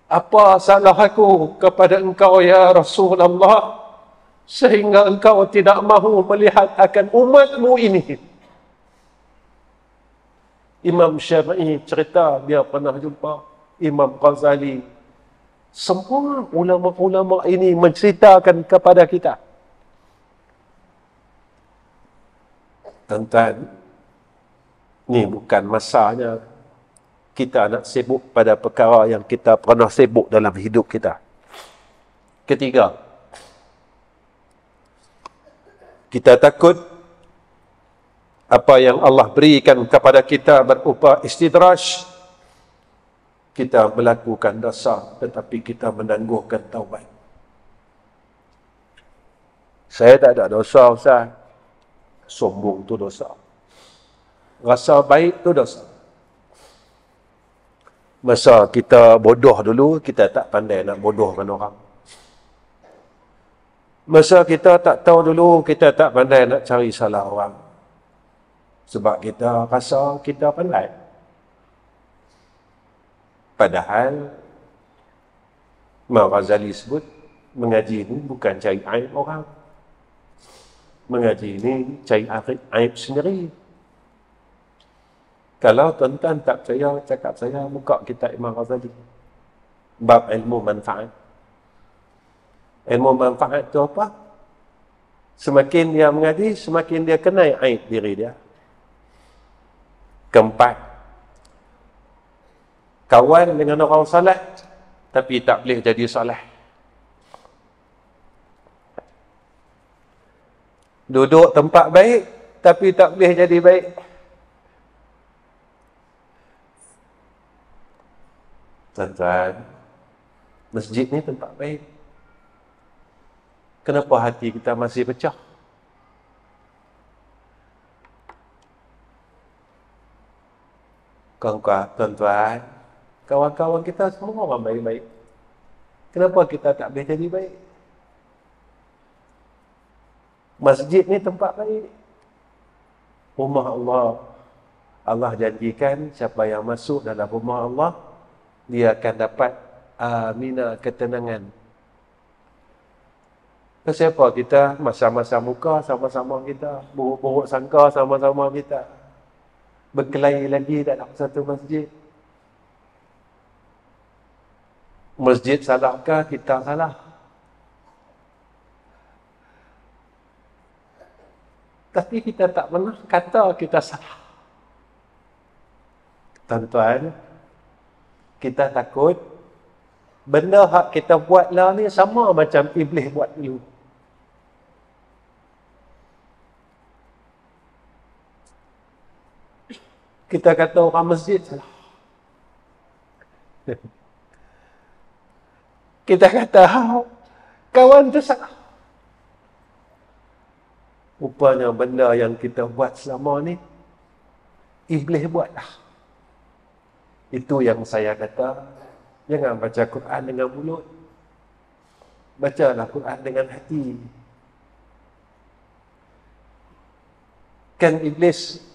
Apa salah aku kepada engkau ya Rasulullah sehingga engkau tidak mahu melihat akan umatmu ini? Imam Syafi'i cerita dia pernah jumpa Imam Ghazali. Semua ulama-ulama ini menceritakan kepada kita. Tuan-tuan, ni bukan masanya kita nak sibuk pada perkara yang kita pernah sibuk dalam hidup kita. Ketiga, kita takut apa yang Allah berikan kepada kita berupa istidraj. Kita melakukan dosa tetapi kita menangguhkan taubat. Saya tak ada dosa, Ustaz. Sombong tu dosa. Rasa baik tu dosa. Masa kita bodoh dulu, kita tak pandai nak bodohkan orang. Masa kita tak tahu dulu, kita tak pandai nak cari salah orang. Sebab kita rasa kita pandai. Padahal Imam Ghazali sebut, mengaji ini bukan cari aib orang. Mengaji ini cari aib sendiri. Kalau tuan-tuan tak percaya, cakap saya, buka kitab Imam Ghazali. Bab ilmu manfaat. Ilmu manfaat itu apa? Semakin dia mengaji, semakin dia kenal aib diri dia. Keempat, kawan dengan orang saleh tapi tak boleh jadi saleh. Duduk tempat baik tapi tak boleh jadi baik. Tuan-tuan, masjid ni tempat baik. Kenapa hati kita masih pecah? Tuan-tuan, kawan-kawan kita semua orang baik-baik. Kenapa kita tak boleh jadi baik? Masjid ni tempat baik. Rumah Allah. Allah janjikan siapa yang masuk dalam rumah Allah, dia akan dapat aminah, ketenangan. Siapa kita? Masa-masa muka sama-sama kita. Buruk-buruk sangka sama-sama kita. Berkelahi lagi dalam satu masjid. Masjid salahkah? Kita salah. Tapi kita tak pernah kata kita salah. Tuan-tuan, kita takut benda hak kita buat lah ni sama macam iblis buat dulu. Kita kata orang masjid salah. Kita kata kawan tu salah. Rupanya benda yang kita buat selama ni iblis buatlah. Itu yang saya kata, jangan baca Quran dengan mulut. Bacalah Quran dengan hati. Kan iblis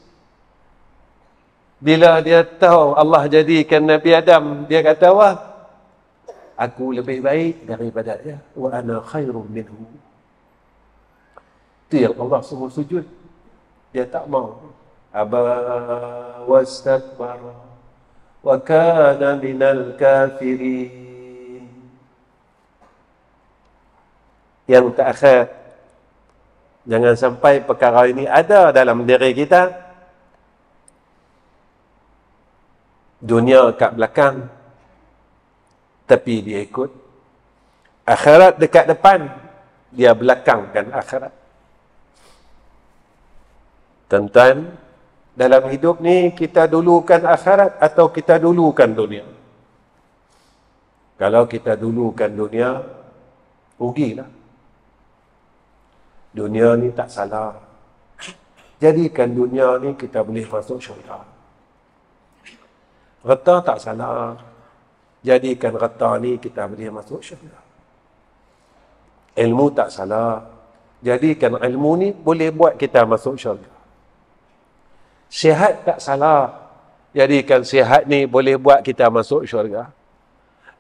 bila dia tahu Allah jadikan Nabi Adam, dia kata, wah, aku lebih baik daripada dia. Wa ana khairum minhu. Itu yang Allah suruh sujud. Dia tak mau. Aba wastakbara wa kana minal kafirin. Yang terakhir, jangan sampai perkara ini ada dalam diri kita. Dunia kat belakang, tapi dia ikut. Akhirat dekat depan, dia belakangkan akhirat. Tuan-tuan, dalam hidup ni kita dulukan akhirat atau kita dulukan dunia? Kalau kita dulukan dunia, rugilah. Dunia ni tak salah. Jadikan dunia ni kita boleh masuk syurga. Reta tak salah. Jadikan reta ni kita boleh masuk syurga. Ilmu tak salah. Jadikan ilmu ni boleh buat kita masuk syurga. Sihat tak salah. Jadikan sihat ni boleh buat kita masuk syurga.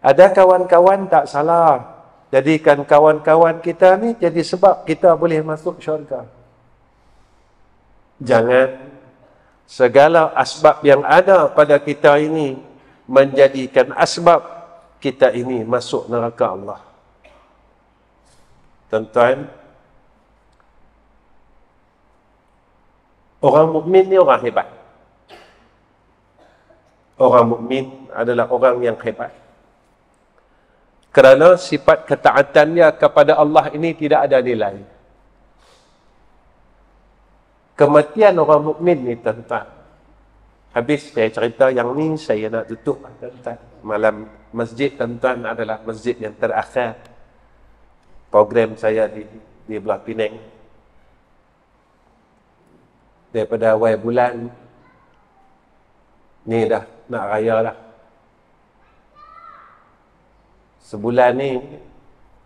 Ada kawan-kawan tak salah. Jadikan kawan-kawan kita ni jadi sebab kita boleh masuk syurga. Jangan segala asbab yang ada pada kita ini menjadikan asbab kita ini masuk neraka Allah. Tuan-tuan, orang mukmin ni orang hebat. Orang mukmin adalah orang yang hebat. Kerana sifat ketaatannya kepada Allah ini tidak ada nilai. Kematian orang mukmin ni, tuan-tuan. Habis saya cerita yang ni, saya nak tutup, tuan-tuan. Malam masjid, tuan-tuan, adalah masjid yang terakhir program saya di belah Penang. Daripada awal bulan ni dah nak raya dah. Sebulan ni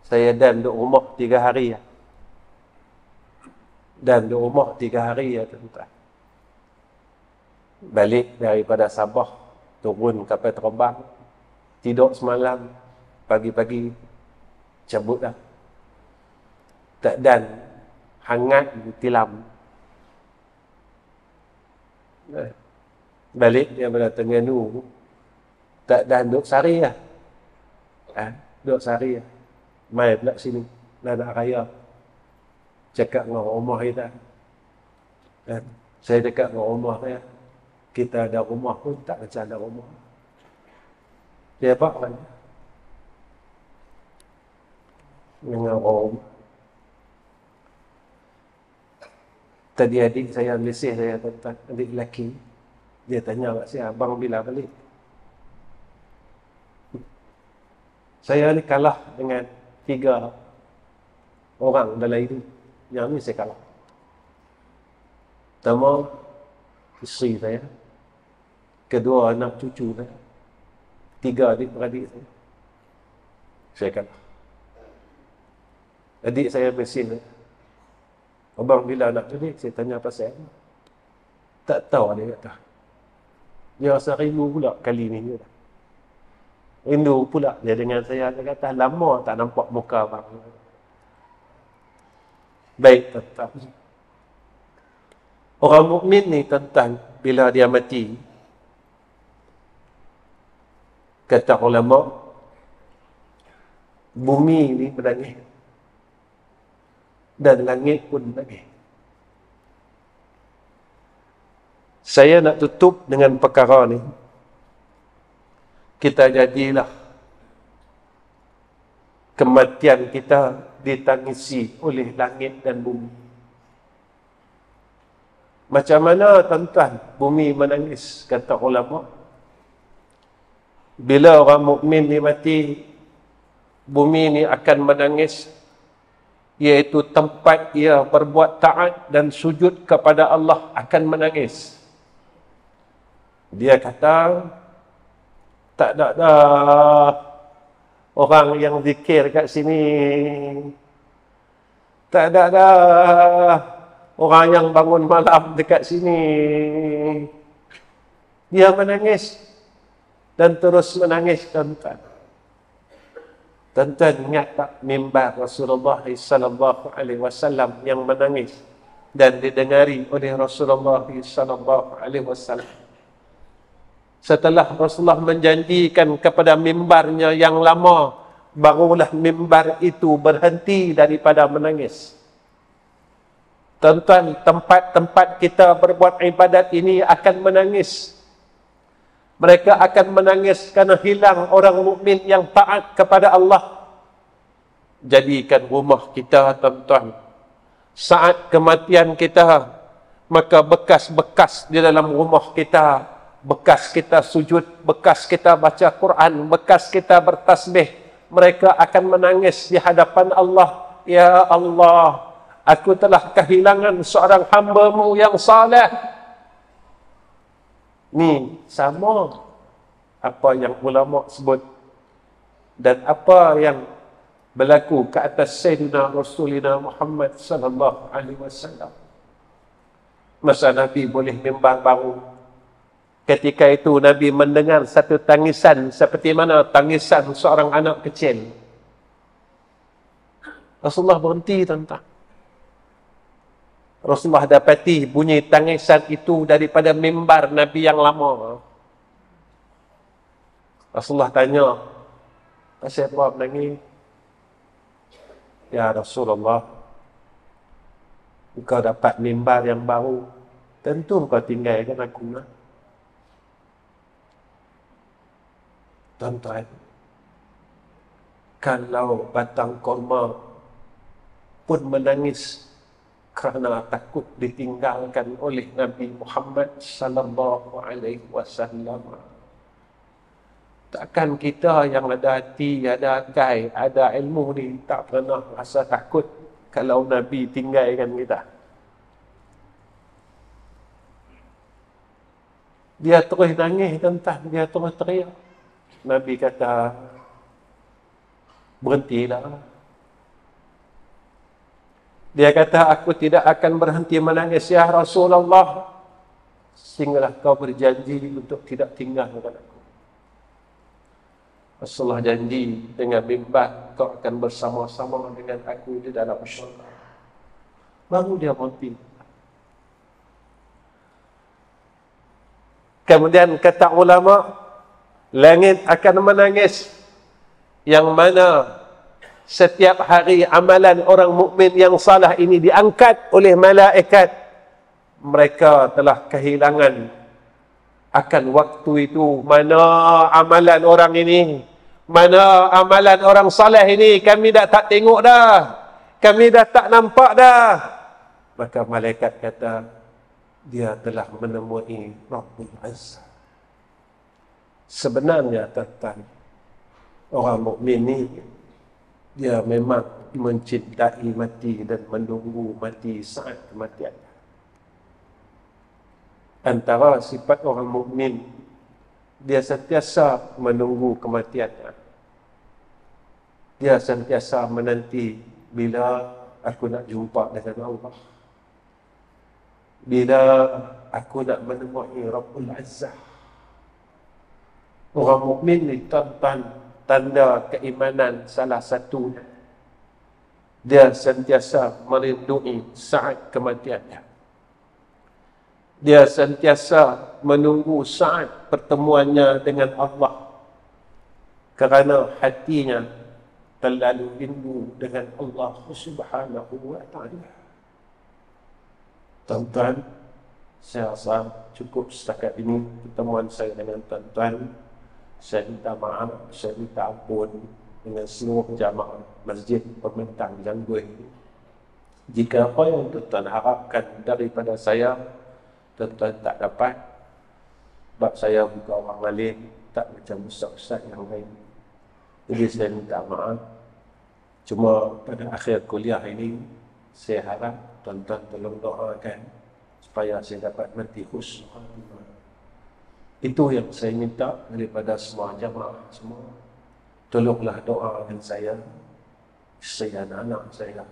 saya dan duduk rumah 3 hari ya. Dan duduk rumah 3 hari ya, tuan-tuan. Balik daripada Sabah, turun kapal terbang, tidur semalam, pagi-pagi cabut dah. Tak dan hangat tilam. Balik daripada Terengganu, tak dan duduk sehari lah. Duduk sehari lah. Mai pula sini, dah nak raya. Cakap dengan rumah kita. Saya cakap dengan rumah saya, kita ada rumah pun tak macam ada rumah. Dia apa kan? Dengan rumah. Tadi adik saya Malaysia, saya tuan-tuan, adik lelaki. Dia tanya kat saya, abang bila balik? Saya ni kalah dengan 3 orang dalam ini. Yang ni saya kalah. Pertama, isteri saya. Kedua, anak cucu saya. 3 adik-beradik saya. Saya kalah. Adik saya mesin saya. Abang bila nak balik? Saya tanya pasal. Tak tahu dia kata. Dia rasa rindu pula kali ni. Rindu pula dia dengan saya. Dia kata, lama tak nampak muka abang. Baik, tuan-tuan. Orang mukmin ni, tuan-tuan, bila dia mati, kata ulama, bumi ni menangis. Dan langit pun menangis. Saya nak tutup dengan perkara ni. Kita jadilah kematian kita ditangisi oleh langit dan bumi. Macam mana, tuan-tuan, bumi menangis, kata ulama? Bila orang mukmin ni mati, bumi ni akan menangis, iaitu tempat ia berbuat taat dan sujud kepada Allah akan menangis. Dia kata, tak ada dah orang yang zikir kat sini. Tak ada dah orang yang bangun malam dekat sini. Dia menangis dan terus menangis, tuan-tuan. Tuan-tuan ingat tak mimbar Rasulullah sallallahu alaihi wasallam yang menangis dan didengari oleh Rasulullah sallallahu alaihi wasallam. Setelah Rasulullah menjanjikan kepada mimbarnya yang lama, barulah mimbar itu berhenti daripada menangis. Tuan-tuan, tempat-tempat kita berbuat ibadat ini akan menangis. Mereka akan menangis kerana hilang orang mukmin yang taat kepada Allah. Jadikan rumah kita, tuan-tuan, saat kematian kita, maka bekas-bekas di dalam rumah kita, bekas kita sujud, bekas kita baca Quran, bekas kita bertasbih, mereka akan menangis di hadapan Allah. Ya Allah, aku telah kehilangan seorang hamba-Mu yang saleh. Ni sama apa yang ulama sebut dan apa yang berlaku ke atas Sayyidina Rasulina Muhammad sallallahu alaihi wasallam. Masa Nabi boleh mimbar baru, ketika itu Nabi mendengar satu tangisan seperti mana tangisan seorang anak kecil. Rasulullah berhenti, tuan-tuan. Rasulullah dapati bunyi tangisan itu daripada mimbar Nabi yang lama. Rasulullah tanya, "Pasal apa menangis?" "Ya Rasulullah, engkau dapat mimbar yang baru, tentu engkau tinggalkan aku." Tuan-tuan, kalau batang korma pun menangis kerana takut ditinggalkan oleh Nabi Muhammad sallallahu alaihi wasallam, takkan kita yang ada hati, ada akal, ada ilmu ni tak pernah rasa takut kalau Nabi tinggalkan kita? Dia terus nangis, tuan-tuan, dia terus teriak. Nabi kata, "Berhentilah." Dia kata, "Aku tidak akan berhenti menangis, ya Rasulullah, sehinggalah kau berjanji untuk tidak tinggalkan aku." Rasulullah janji dengan mimbar, "Kau akan bersama-sama dengan aku di dalam syurga." Baru dia berhenti. Kemudian kata ulama, langit akan menangis, yang mana setiap hari amalan orang mukmin yang salah ini diangkat oleh malaikat. Mereka telah kehilangan akan waktu itu. Mana amalan orang ini? Mana amalan orang saleh ini? Kami dah tak tengok dah. Kami dah tak nampak dah. Maka malaikat kata, dia telah menemui Rabbul Azza. Sebenarnya, tuan-tuan, orang mukmin ni dia memang mencintai mati dan menunggu mati saat kematian. Antara sifat orang mukmin, dia sentiasa menunggu kematian. Dia sentiasa menanti bila aku nak jumpa dengan Allah, bila aku nak menemui Rabbul Azza. Orang mukmin ni, tuan-tuan, tanda keimanan salah satu, dia sentiasa merindui saat kematiannya. Dia sentiasa menunggu saat pertemuannya dengan Allah, kerana hatinya terlalu rindu dengan Allah Subhanahu wa ta'ala. Tuan-tuan, saya rasa cukup setakat ini pertemuan saya dengan tuan-tuan. Saya minta maaf, saya minta ampun dengan seluruh jamaah Masjid Pementang Janggut ini. Jika apa yang tuan-tuan harapkan daripada saya, tuan-tuan tak dapat, sebab saya bukan orang alim, tak macam ustaz-ustaz yang lain. Jadi saya minta maaf. Cuma pada akhir kuliah ini, saya harap tuan-tuan tolong doakan supaya saya dapat mati husnul khatimah. Itu yang saya minta daripada semua jamaah semua. Tolonglah doakan saya dan anak saya,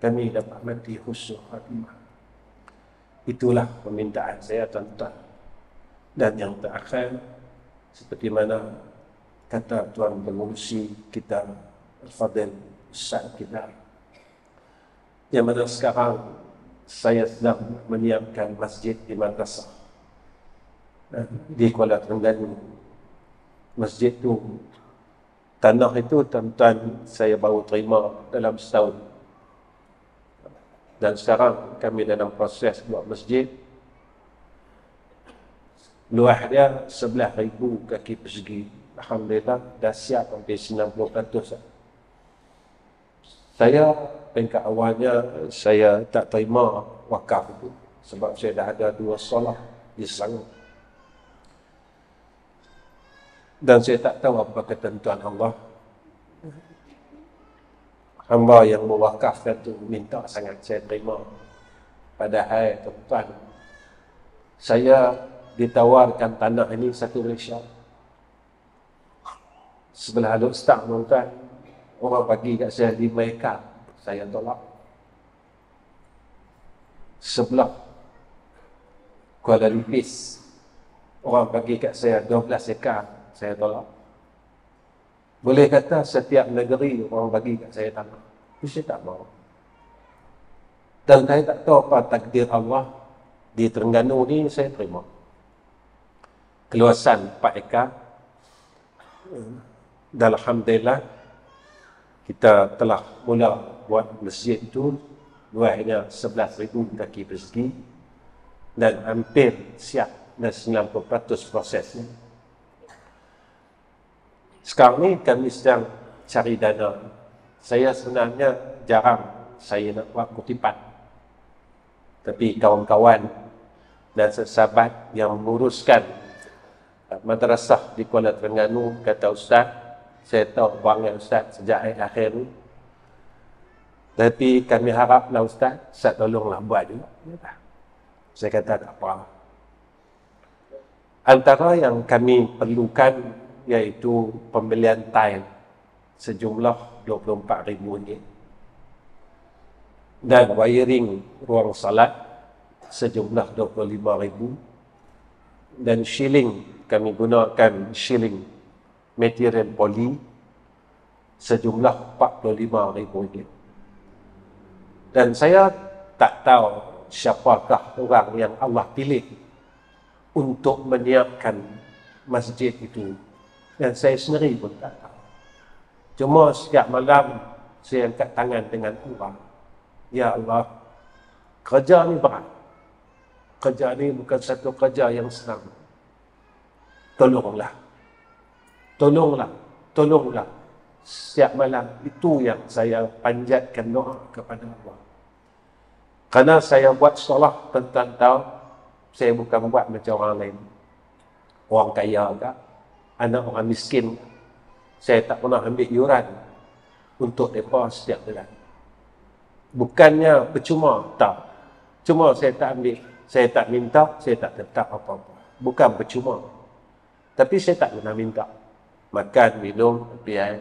kami dapat mati husnul khatimah. Itulah permintaan saya, tuan-tuan. Dan yang terakhir, seperti mana kata Tuan Pengurusi kita, Al-Fadil Ustaz kita, yang mana sekarang saya sedang menyiapkan masjid di madrasah di Kuala Terengganu. Masjid tu, tanah itu tuan-tuan saya baru terima dalam setahun. Dan sekarang kami dalam proses buat masjid. Luas dia 11,000 kaki persegi. Alhamdulillah dah siap hampir 90%. Saya peringkat awalnya saya tak terima wakaf itu sebab saya dah ada 2 solah di Selangor. Dan saya tak tahu apa ketentuan Allah. Hamba yang mewakafkan tu minta sangat saya terima. Padahal tuan-tuan, saya ditawarkan tanah ini satu Malaysia. Sebelah Aluk Stang, tuan-tuan, orang bagi kat saya 5 ekar, saya tolak. Sebelah Kuala Lupis, orang bagi kat saya 12 ekar, saya tolak. Boleh kata setiap negeri orang bagi kat saya tanah, itu saya tak mau. Dan saya tak tahu apa takdir Allah. Di Terengganu ni saya terima keluasan 4 ekar. Dan Alhamdulillah kita telah mula buat masjid itu. Luasnya 11,000 kaki persegi dan hampir siap dan 90% prosesnya. Sekarang ni kami sedang cari dana. Saya sebenarnya jarang saya nak buat kutipan. Tapi kawan-kawan dan sahabat yang menguruskan madrasah di Kuala Terengganu kata Ustaz, saya tahu wang Ustaz sejak akhir ni. Tapi kami haraplah Ustaz tolonglah buat juga. Saya kata tak apa. Antara yang kami perlukan iaitu pembelian tile sejumlah RM24,000 dan wiring ruang salat sejumlah RM25,000 dan shilling, kami gunakan shilling material poli sejumlah RM45,000. Dan saya tak tahu siapakah orang yang Allah pilih untuk menyiapkan masjid itu. Dan saya sendiri pun tak tahu. Cuma setiap malam saya angkat tangan dengan Allah. Ya Allah, kerja ni berat. Kerja ni bukan satu kerja yang senang. Tolonglah. Tolonglah. Tolonglah. Setiap malam itu yang saya panjatkan doa kepada Allah. Karena saya buat solat tentang tahu, saya bukan buat macam orang lain. Orang kaya ke, anak orang miskin, saya tak pernah ambil yuran untuk mereka setiap bulan. Bukannya percuma, tak. Cuma saya tak ambil, saya tak minta, saya tak tetap apa-apa. Bukan percuma. Tapi saya tak pernah minta. Makan, minum, biaya.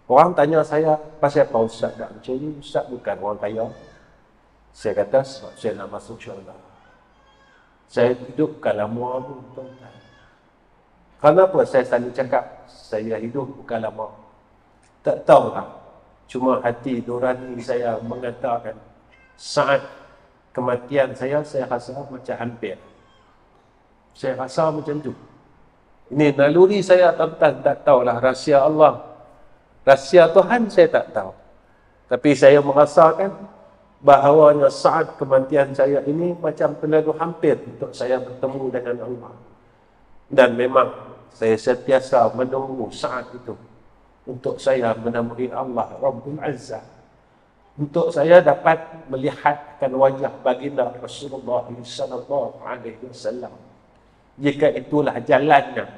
Orang tanya saya, pasal apa Ustaz tak macam ni? Ustaz bukan orang kaya. Saya kata, sebab saya nak masuk syurga. Saya hidup bukan lama pun, tuan-tuan. Kenapa saya tadi cakap saya hidup bukan lama? Tak tahulah. Cuma hati nurani saya mengatakan saat kematian saya rasa macam hampir. Saya rasa macam tu. Ini naluri saya tuan-tuan, tak tahulah rahsia Allah. Rahsia Tuhan saya tak tahu. Tapi saya merasakan bahawanya saat kematian saya ini macam terlalu hampir untuk saya bertemu dengan Allah. Dan memang saya sentiasa menunggu saat itu untuk saya menemui Allah Rabbul Azza, untuk saya dapat melihatkan wajah baginda Rasulullah sallallahu alaihi wasallam. Jika itulah jalannya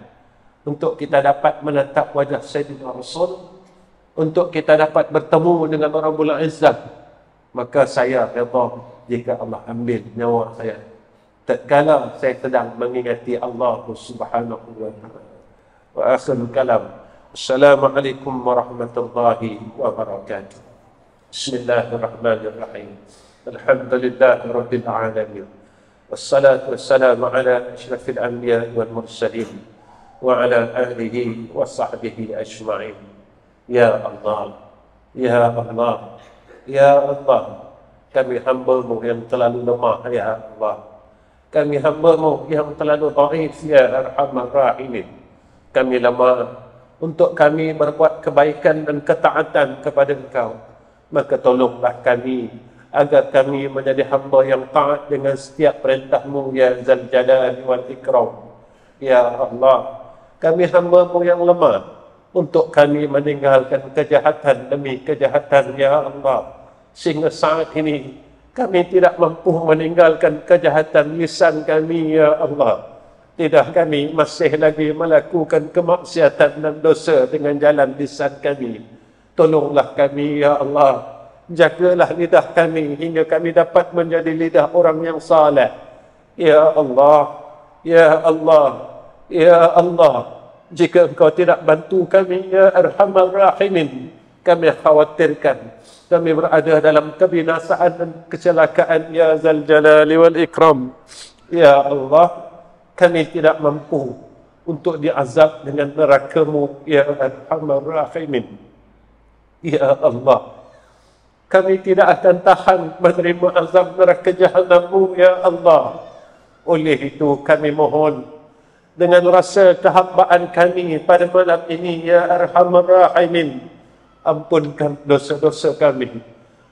untuk kita dapat menatap wajah Sayyidina Rasul, untuk kita dapat bertemu dengan Rabbul Azza, maka saya redha jika Allah ambil nyawa saya tatkala saya sedang mengingati Allah Subhanahu wa taala. Wa akhirul kalam, assalamualaikum warahmatullahi wabarakatuh. Bismillahirrahmanirrahim. Alhamdulillahi rabbil alamin. Wassalatu wassalamu ala asyrafil anbiya wal mursalin wa ala alihi wa sahbihi ajma'in. Ya Allah, Ya Allah, Ya Allah, kami hamba-Mu yang terlalu lemah, Ya Allah. Kami hamba-Mu yang terlalu dhaif, Ya Arhamar Rahimin. Kami lemah untuk kami berbuat kebaikan dan ketaatan kepada Engkau. Maka tolonglah kami agar kami menjadi hamba yang taat dengan setiap perintah-Mu, Ya Zal Jalali wal Ikram. Ya Allah, kami hamba-Mu yang lemah untuk kami meninggalkan kejahatan demi kejahatan, Ya Allah. Sehingga saat ini kami tidak mampu meninggalkan kejahatan lisan kami, Ya Allah. Tidak, kami masih lagi melakukan kemaksiatan dan dosa dengan jalan lisan kami. Tolonglah kami, Ya Allah. Jagalah lidah kami hingga kami dapat menjadi lidah orang yang saleh. Ya Allah, Ya Allah, Ya Allah. Jika Engkau tidak bantu kami, Ya Arhamar Rahimin, kami khawatirkan kami berada dalam kebinasaan dan kecelakaan, Ya Zal Jalali wal Ikram. Ya Allah, kami tidak mampu untuk diazab dengan neraka-Mu, Ya Arhamar Rahimin. Ya Allah, kami tidak akan tahan menerima azab neraka Jahannam-Mu, Ya Allah. Oleh itu kami mohon dengan rasa kehambaan kami pada malam ini, Ya Arhamar Rahimin, ampunkan dosa-dosa kami,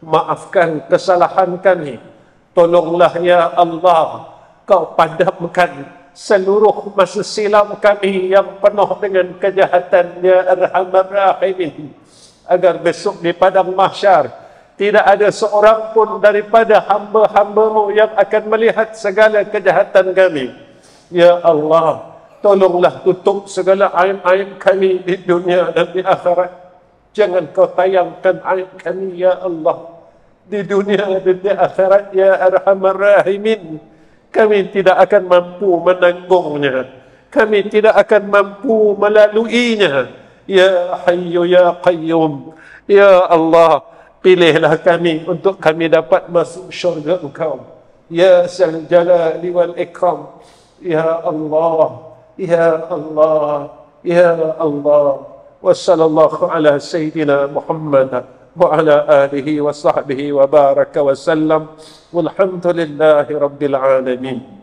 maafkan kesalahan kami. Tolonglah, Ya Allah, Kau padamkan seluruh masa silam kami yang penuh dengan kejahatan, Ya Arhamar Rahimin, agar besok di padang mahsyar tidak ada seorang pun daripada hamba-hamba-Mu yang akan melihat segala kejahatan kami. Ya Allah, tolonglah tutup segala aib-aib kami di dunia dan di akhirat. Jangan Kau tayangkan aib kami, Ya Allah, di dunia dan di akhirat, Ya Arhamar Rahimin. Kami tidak akan mampu menanggungnya. Kami tidak akan mampu melaluinya. Ya Hayyu Ya Qayyum. Ya Allah, pilihlah kami untuk kami dapat masuk syurga Engkau. Ya Zal Jalali wal Ikram. Ya Allah, Ya Allah, Ya Allah. Wa sallallahu ala Sayyidina Muhammad wa ala alihi wa sahbihi wa baraka wa sallam. Walhamdulillahi Rabbil Alamin.